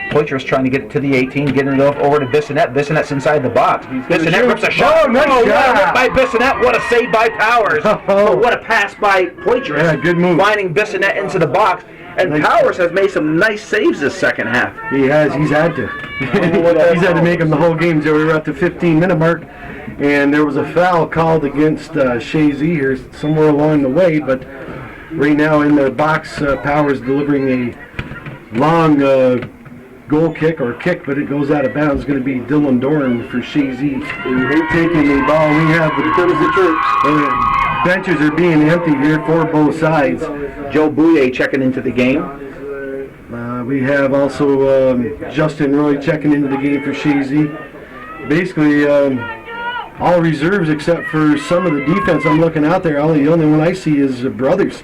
Poitras trying to get it to the 18, getting it over to Bissonette. Bissonette's inside the box. Bissonette rips a shot. Oh, nice what a shot. rip by Bissonette. What a save by Powers. Oh. What a pass by Poitras. Yeah, good move. Finding Bissonette into the box. And Nice. Powers has made some nice saves this second half. He has. He's had to. He's had to make them the whole game. So we were at the 15-minute mark, and there was a foul called against Chazy here somewhere along the way. But right now in the box, Powers delivering a long goal kick, but it goes out of bounds. It's going to be Dylan Doran for Chazy taking the ball. We have the benches are being emptied here for both sides. Joe Bouye checking into the game. We have also Justin Roy checking into the game for Chazy. Basically, all reserves except for some of the defense I'm looking out there. The only one I see is Brothers.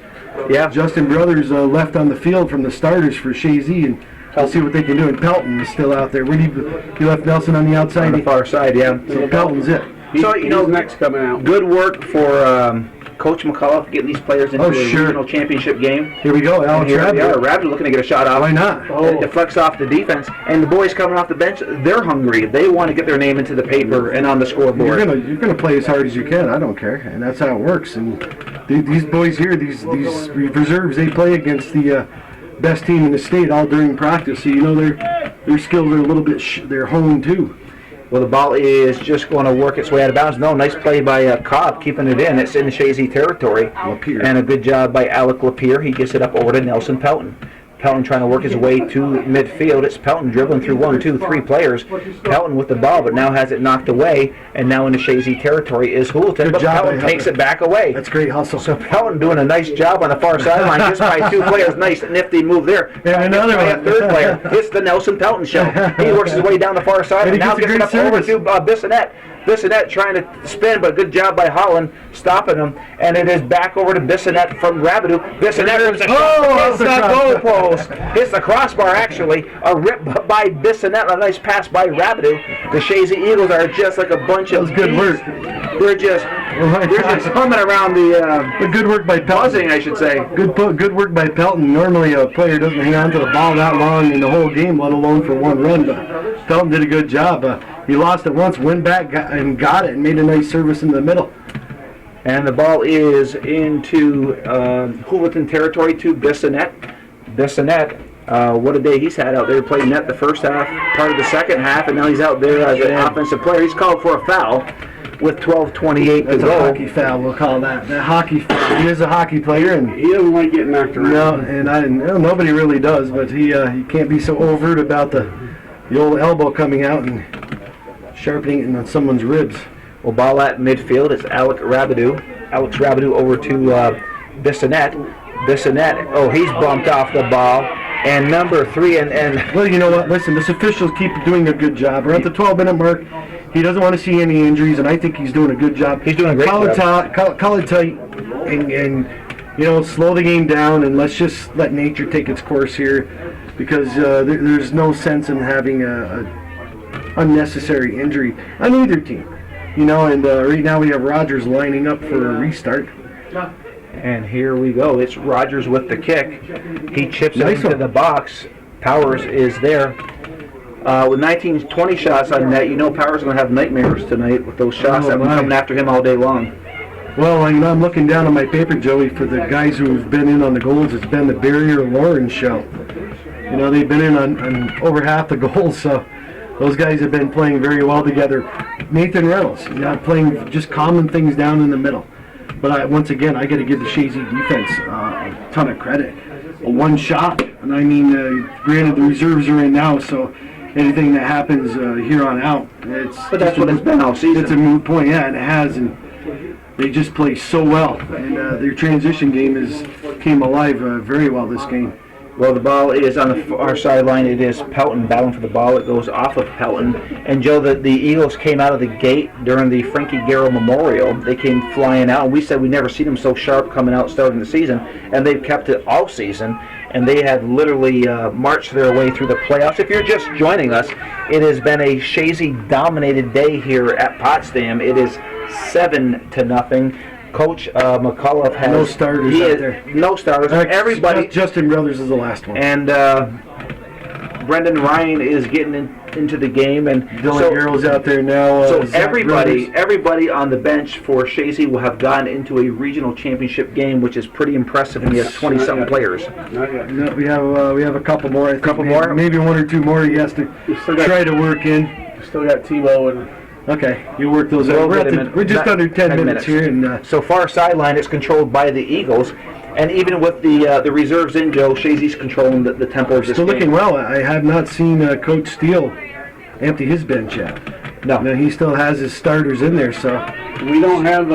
Yeah. Justin Brothers left on the field from the starters for Chazy, and we'll see what they can do. And Pelton is still out there. He left Nelson on the outside. On the far side, yeah. So Pelton's it. So, you know, He's next coming out. good work for Coach McCullough getting these players into a regional championship game. Here we go, Alex Here they are. Rabbit. Rabbit looking to get a shot off. Why not? It deflects off the defense. And the boys coming off the bench, they're hungry. They want to get their name into the paper and on the scoreboard. You're gonna play as hard as you can. I don't care, and that's how it works. And these boys here, these reserves, they play against the best team in the state all during practice. So you know their skills are a little bit they're honed too. Well, the ball is just going to work its way out of bounds. No, nice play by Cobb, keeping it in. It's in the Chazy territory. Lapierre. And a good job by Alec Lapierre. He gets it up over to Nelson Pelton. Pelton trying to work his way to midfield. It's Pelton dribbling through 1, 2, 3 players. Pelton with the ball, but now has it knocked away. And now in the Chazy territory is Heuvelton. But job, Pelton takes it back away. That's great hustle. So Pelton doing a nice job on the far sideline just by 2 players. Nice nifty move there. And another By one. a 3rd player. It's the Nelson Pelton show. He works his way down the far side And and he now gets a gets it great up over service. to Bissonette. Bissonette trying to spin, but good job by Holland stopping him. And it is back over to Bissonette from Rabideau. Bissonette rips a shot. Hits the goalpost. Hits the crossbar, actually. A rip by Bissonette. A nice pass by Rabideau. The Chazy Eagles are just like a bunch of good bees. work. They're just humming around the Good work by Pelton. buzzing, I should say. Good work by Pelton. Normally a player doesn't hang on to the ball that long in the whole game, let alone for one run. But Pelton did a good job. He lost it once, went back and got it, and made a nice service in the middle. And the ball is into Heuvelton territory to Bissonette. Bissonette What a day he's had out there playing net the first half, part of the second half, and now he's out there as an offensive player. He's called for a foul with 12:28 to That's go. a hockey foul, we'll call that. That hockey foul. He is a hockey player, and He doesn't like getting knocked around. nobody really does, but he can't be so overt about the old elbow coming out and sharpening it on someone's ribs. Well, ball at midfield. It's Alex Rabidou. Alex Rabidou over to Bissonnette. Bissonnette, he's bumped off the ball. And number 3, and Well, you know what? Listen, this officials keep doing a good job. We're at the 12-minute mark. He doesn't want to see any injuries, and I think he's doing a good job. He's doing a great job. Call it tight, and slow the game down, and let's just let nature take its course here, because there's no sense in having a unnecessary injury on either team. And right now we have Rogers lining up for a restart. And here we go. It's Rogers with the kick. He chips it Nice into one. the box. Powers is there. With 19-20 shots on net, Powers going to have nightmares tonight with those shots that have been my. coming after him all day long. Well, I'm looking down on my paper, Joey, for the guys who've been in on the goals. It's been the Barrier-Lauren show. They've been in on over half the goals, so those guys have been playing very well together. Nathan Reynolds, playing just calming things down in the middle. But once again, I got to give the Chazy defense a ton of credit. A one shot, and granted the reserves are in now, so anything that happens here on out, But that's what it's been all season. It's a moot point, yeah, and it has, and they just play so well, and their transition game came alive very well this game. Well, the ball is on the far sideline. It is Pelton battling for the ball. It goes off of Pelton. And, Joe, the Eagles came out of the gate during the Frankie Garrow Memorial. They came flying out. We said we never seen them so sharp coming out starting the season. And they've kept it all season. And they have literally marched their way through the playoffs. If you're just joining us, it has been a Chazy-dominated day here at Potsdam. It is 7-0. Coach McCullough has No starters out there. No starters. Everybody. Justin Brothers is the last one. And Brendan Ryan is getting into the game, and Dylan Garrow's out there now. so Zach everybody Brothers. on the bench for Chazy will have gotten into a regional championship game, which is pretty impressive. And he has 20-something players. Not yet. No, we have a couple more. I think. Couple more? Maybe 1 or 2 more. He has to still got- try to work in. Still got Tebow and Okay, you work those We'll out. get him in. We're just under 10 minutes here, and So far sideline is controlled by the Eagles, and even with the reserves in, Joe, Chazy's controlling the tempo of this still game. looking well. I have not seen Coach Steele empty his bench yet. No. He still has his starters in there, so we don't have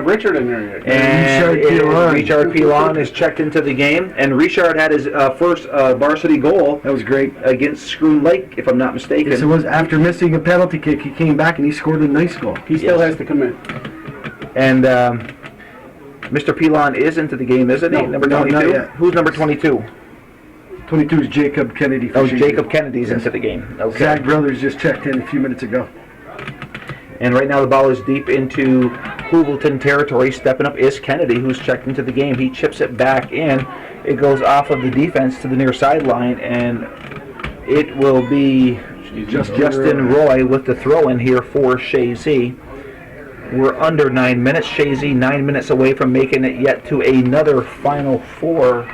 Richard in there yet. And Richard Richard Pilon is checked into the game, and Richard had his first varsity goal that was great. against Scroon Lake, if I'm not mistaken. Yes, it was after missing a penalty kick. He came back and he scored a nice goal. He still has to come in. And Mr. Pilon is into the game, isn't he? No, Number no, 22? not yet. Who's number 22? 22 is Jacob Kennedy. For Oh, Chazy. Jacob Kennedy's into the game. Okay. Zach Brothers just checked in a few minutes ago. And right now the ball is deep into Heuvelton territory. Stepping up is Kennedy, who's checked into the game. He chips it back in. It goes off of the defense to the near sideline, and it will be Justin Roy with the throw-in here for Chazy. We're under 9 minutes. Chazy 9 minutes away from making it yet to another Final Four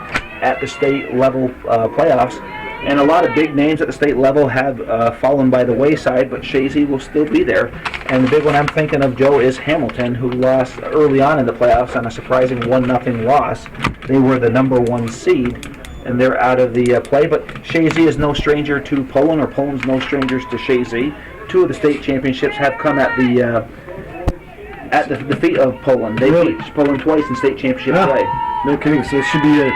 at the state level playoffs. And a lot of big names at the state level have fallen by the wayside, but Chazy will still be there. And the big one I'm thinking of, Joe, is Hamilton, who lost early on in the playoffs on a surprising 1-0 loss. They were the number 1 seed, and they're out of the play. But Chazy is no stranger to Poland, or Poland's no strangers to Chazy. 2 of the state championships have come at the feet of Poland. They Really? beat Poland twice in state championship Yeah. play. No kidding. So it should be an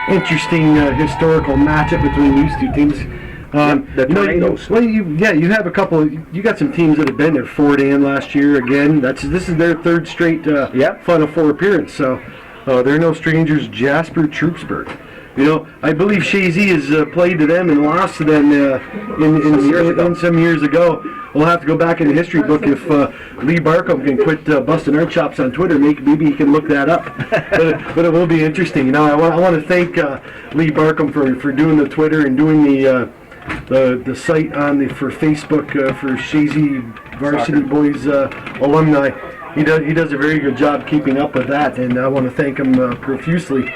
interesting historical matchup between these two teams. the Tornadoes. You have a couple. You got some teams that have been there. Fort Ann last year again. This is their 3rd straight Final Four appearance. So they're no strangers. Jasper Troopsburg. I believe Chazy has played to them and lost to them in some years ago. We'll have to go back in the history book if Lee Barcombe can quit busting our chops on Twitter. Maybe he can look that up. but it will be interesting. I want to thank Lee Barcombe for doing the Twitter and doing the site for Facebook for Chazy Varsity Boys alumni. He does a very good job keeping up with that, and I want to thank him profusely.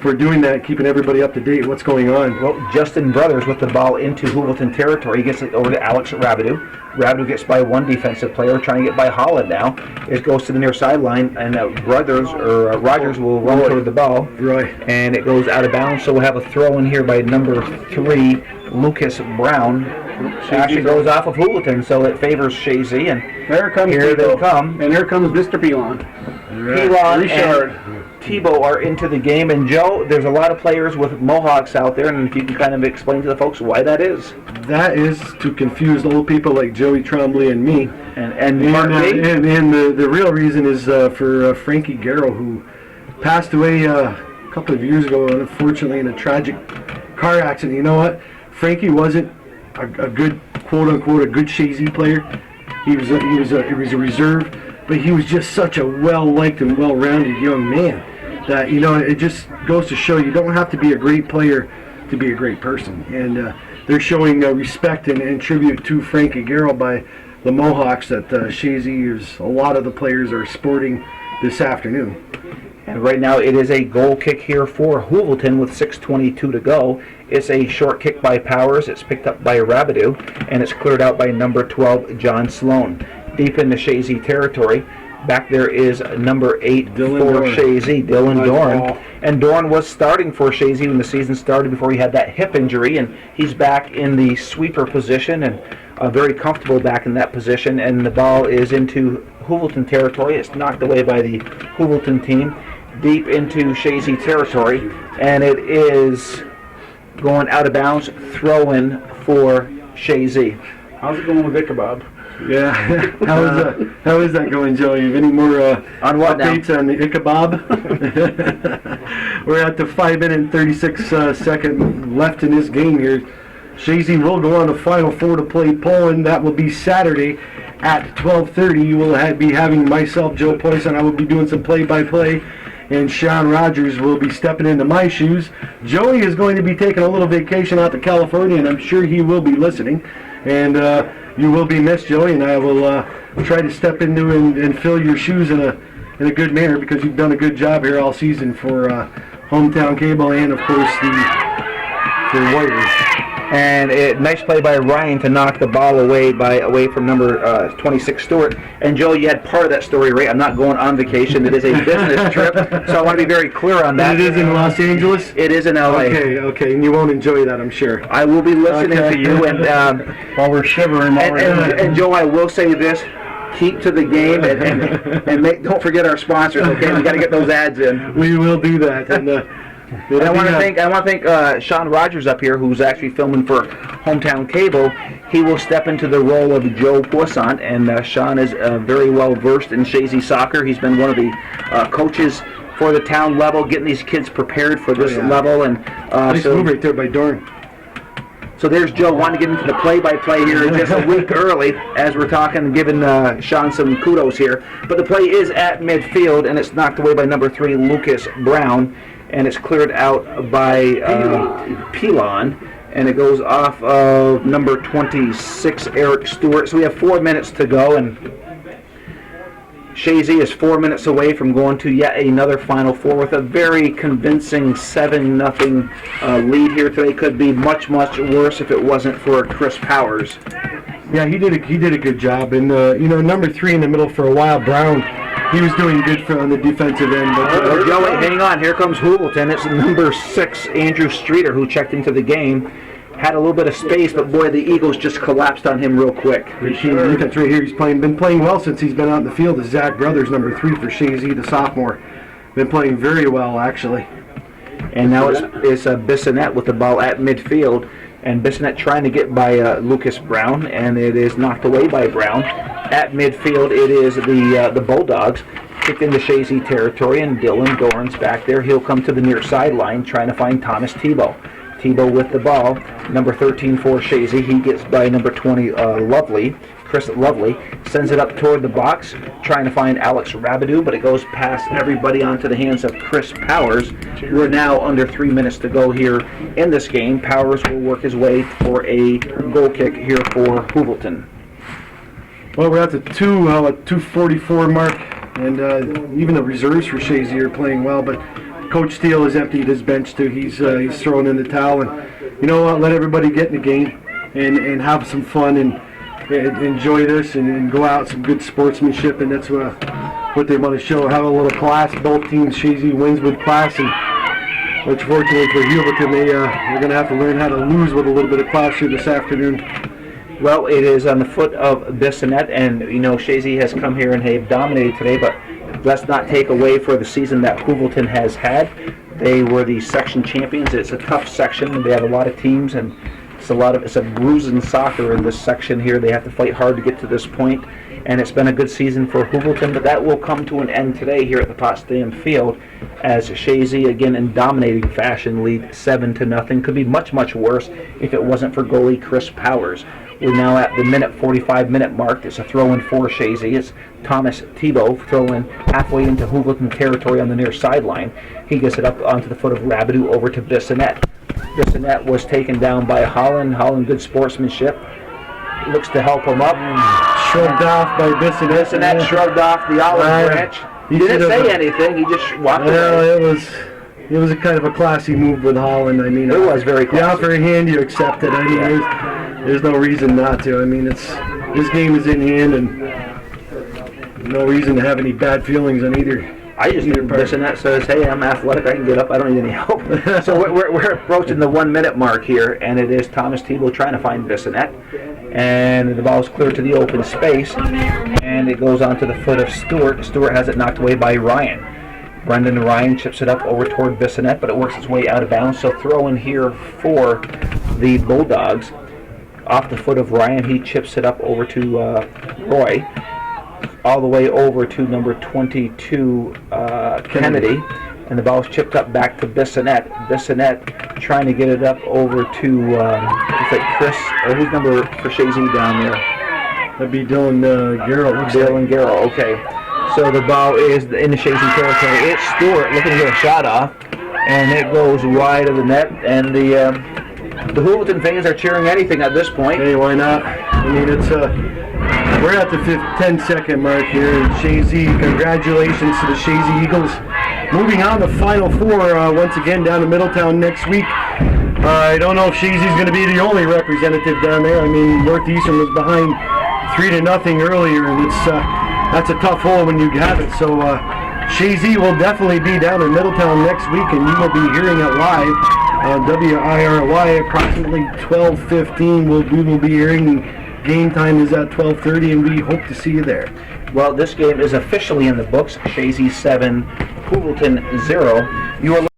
for doing that, keeping everybody up to date. What's going on? Well, Justin Brothers with the ball into Heuvelton territory. He gets it over to Alex Rabideau. Rabideau gets by one defensive player, trying to get by Holland now. It goes to the near sideline, and Rogers will run toward the ball. Right. And it goes out of bounds, so we'll have a throw in here by number 3, Lucas Brown. Actually goes off of Heuvelton, so it favors Chazy, and There comes here they Tebow. come. And here comes Mr. Pelon. Pelon Richard. and Tebow are into the game, and Joe, there's a lot of players with mohawks out there, and if you can kind of explain to the folks why that is. That is to confuse old people like Joey Trombley and me. And Mark Gate. And the real reason is for Frankie Garrow, who passed away a couple of years ago, unfortunately, in a tragic car accident. You know what? Frankie wasn't a good, quote-unquote, a good Chazy player. He was a reserve, but he was just such a well-liked and well-rounded young man that, you know, it just goes to show you don't have to be a great player to be a great person. And they're showing respect and tribute to Frankie Garrow by the mohawks that Chazy, a lot of the players are sporting this afternoon. And right now it is a goal kick here for Heuvelton with 6:22 to go. It's a short kick by Powers. It's picked up by Rabideau, and it's cleared out by number 12, John Sloan. Deep into Chazy territory. Back there is number 8 Dylan for Dorn. Chazy, Dylan Nice Dorn. ball. And Dorn was starting for Chazy when the season started before he had that hip injury, and he's back in the sweeper position and very comfortable back in that position. And the ball is into Heuvelton territory. It's knocked away by the Heuvelton team deep into Chazy territory, and it is going out of bounds, throw-in for Chazy. How's it going with Ichabod? Yeah. How is that going, Joey? Have any more On what now? updates on the Ichabod? We're at the 5 minute and 36 second left in this game here. Chazy will go on to Final Four to play Poland. That will be Saturday at 12:30. You will be having myself, Joe Poisson. I will be doing some play-by-play, and Sean Rogers will be stepping into my shoes. Joey is going to be taking a little vacation out to California, and I'm sure he will be listening. And you will be missed, Joey, and I will try to step into and fill your shoes in a good manner, because you've done a good job here all season for Hometown Cable and, of course, the Warriors. And nice play by Ryan to knock the ball away from number 26 Stewart. And Joe, you had part of that story right. I'm not going on vacation. It is a business trip, so I want to be very clear on that. And it is in Los Angeles? It is in LA. Okay, and you won't enjoy that, I'm sure. I will be listening to you, and While we're shivering, and Joe, I will say this: keep to the game, and don't forget our sponsors. Okay, we got to get those ads in. We will do that. And And I want to thank Sean Rogers up here, who's actually filming for Hometown Cable. He will step into the role of Joe Poisson, and Sean is very well versed in Chazy soccer. He's been one of the coaches for the town level, getting these kids prepared for this level. And nice move right there by Dorn. so there's Joe wanting to get into the play-by-play here just a week early, as we're talking, giving Sean some kudos here. But the play is at midfield, and it's knocked away by number 3, Lucas Brown. And it's cleared out by Pelon, and it goes off of number 26, Eric Stewart. So we have 4 minutes to go, and Chazy is 4 minutes away from going to yet another Final Four with a very convincing 7-0 lead here today. Could be much, much worse if it wasn't for Chris Powers. Yeah, he did a good job, and number 3 in the middle for a while, Brown. He was doing good on the defensive end. But Joey, hang on. Here comes Heuvelton. It's number 6, Andrew Streeter, who checked into the game. Had a little bit of space, but boy, the Eagles just collapsed on him real quick. Look at right here. He's been playing well since he's been out in the field. Is Zach Brothers, number 3 for Chazy, the sophomore. Been playing very well, actually. And now it's Bissonnette with the ball at midfield. And Bissonnette trying to get by Lucas Brown, and it is knocked away by Brown. At midfield, it is the Bulldogs kicked into Chazy territory, and Dylan Dorn's back there. He'll come to the near sideline trying to find Thomas Tebow. Tebow with the ball, number 13 for Chazy. He gets by number 20, Chris Lovely, sends it up toward the box, trying to find Alex Rabideau, but it goes past everybody onto the hands of Chris Powers. We're now under 3 minutes to go here in this game. Powers will work his way for a goal kick here for Heuvelton. Well, we're at the 2:44 mark, and even the reserves for Chazy are playing well, but Coach Steele has emptied his bench too. He's throwing in the towel, and you know what? Let everybody get in the game and have some fun and enjoy this and go out some good sportsmanship, and that's what they want to show. Have a little class. Both teams, Chazy wins with class, and unfortunately for Heuvelton, they're going to have to learn how to lose with a little bit of class here this afternoon. Well, it is on the foot of Bissonnette, and you know Chazy has come here and have dominated today, but let's not take away for the season that Heuvelton has had. They were the section champions. It's a tough section, and they have a lot of teams, and it's a bruising soccer in this section here. They have to fight hard to get to this point, and it's been a good season for Heuvelton, but that will come to an end today here at the Potsdam Field as Chazy, again in dominating fashion, lead 7-0. Could be much, much worse if it wasn't for goalie Chris Powers. We're now at the 45-minute mark. It's a throw-in for Chazy. It's Thomas Thibault throwing halfway into Heuvelton territory on the near sideline. He gets it up onto the foot of Rabideau over to Bissonnette. Bissonnette was taken down by Holland. Holland, good sportsmanship. Looks to help him up. Shrugged off by Bissonnette. Bissonnette shrugged off the olive branch. He didn't say anything. He just walked away. It was a kind of a classy move with Holland. I mean, it was very classy. You offer a hand, you accept it. I mean, there's no reason not to. I mean, this game is in hand, and no reason to have any bad feelings on either. I just need Bissonnette says, hey, I'm athletic, I can get up, I don't need any help. So we're approaching the 1 minute mark here, and it is Thomas Thibault trying to find Bissonnette. And the ball's clear to the open space, and it goes onto the foot of Stewart. Stewart has it knocked away by Ryan. Brendan Ryan chips it up over toward Bissonnette, but it works its way out of bounds. So throw in here for the Bulldogs. Off the foot of Ryan, he chips it up over to Roy. All the way over to number 22, Kennedy. And the ball's chipped up back to Bissonnette. Bissonnette trying to get it up over to, looks like Chris, or who's number for Chazy down there? That'd be Dylan Garrett. Dylan Garrett, okay. So the ball is in the Chazy territory. It's Stewart looking to get a shot off, and it goes wide of the net, and the Heuvelton fans are cheering anything at this point. Hey, why not? I mean, we're at the 10-second mark here. Chazy, congratulations to the Chazy Eagles. Moving on to Final Four once again down to Middletown next week. I don't know if Chazy's going to be the only representative down there. I mean, Northeastern was behind 3-0 earlier, and that's a tough hole when you have it. So Chazy will definitely be down in Middletown next week, and you will be hearing it live on WIRY approximately 12:15. We will be hearing. Game time is at 12:30, and we hope to see you there. Well, this game is officially in the books. Chazy 7, Heuvelton 0. You are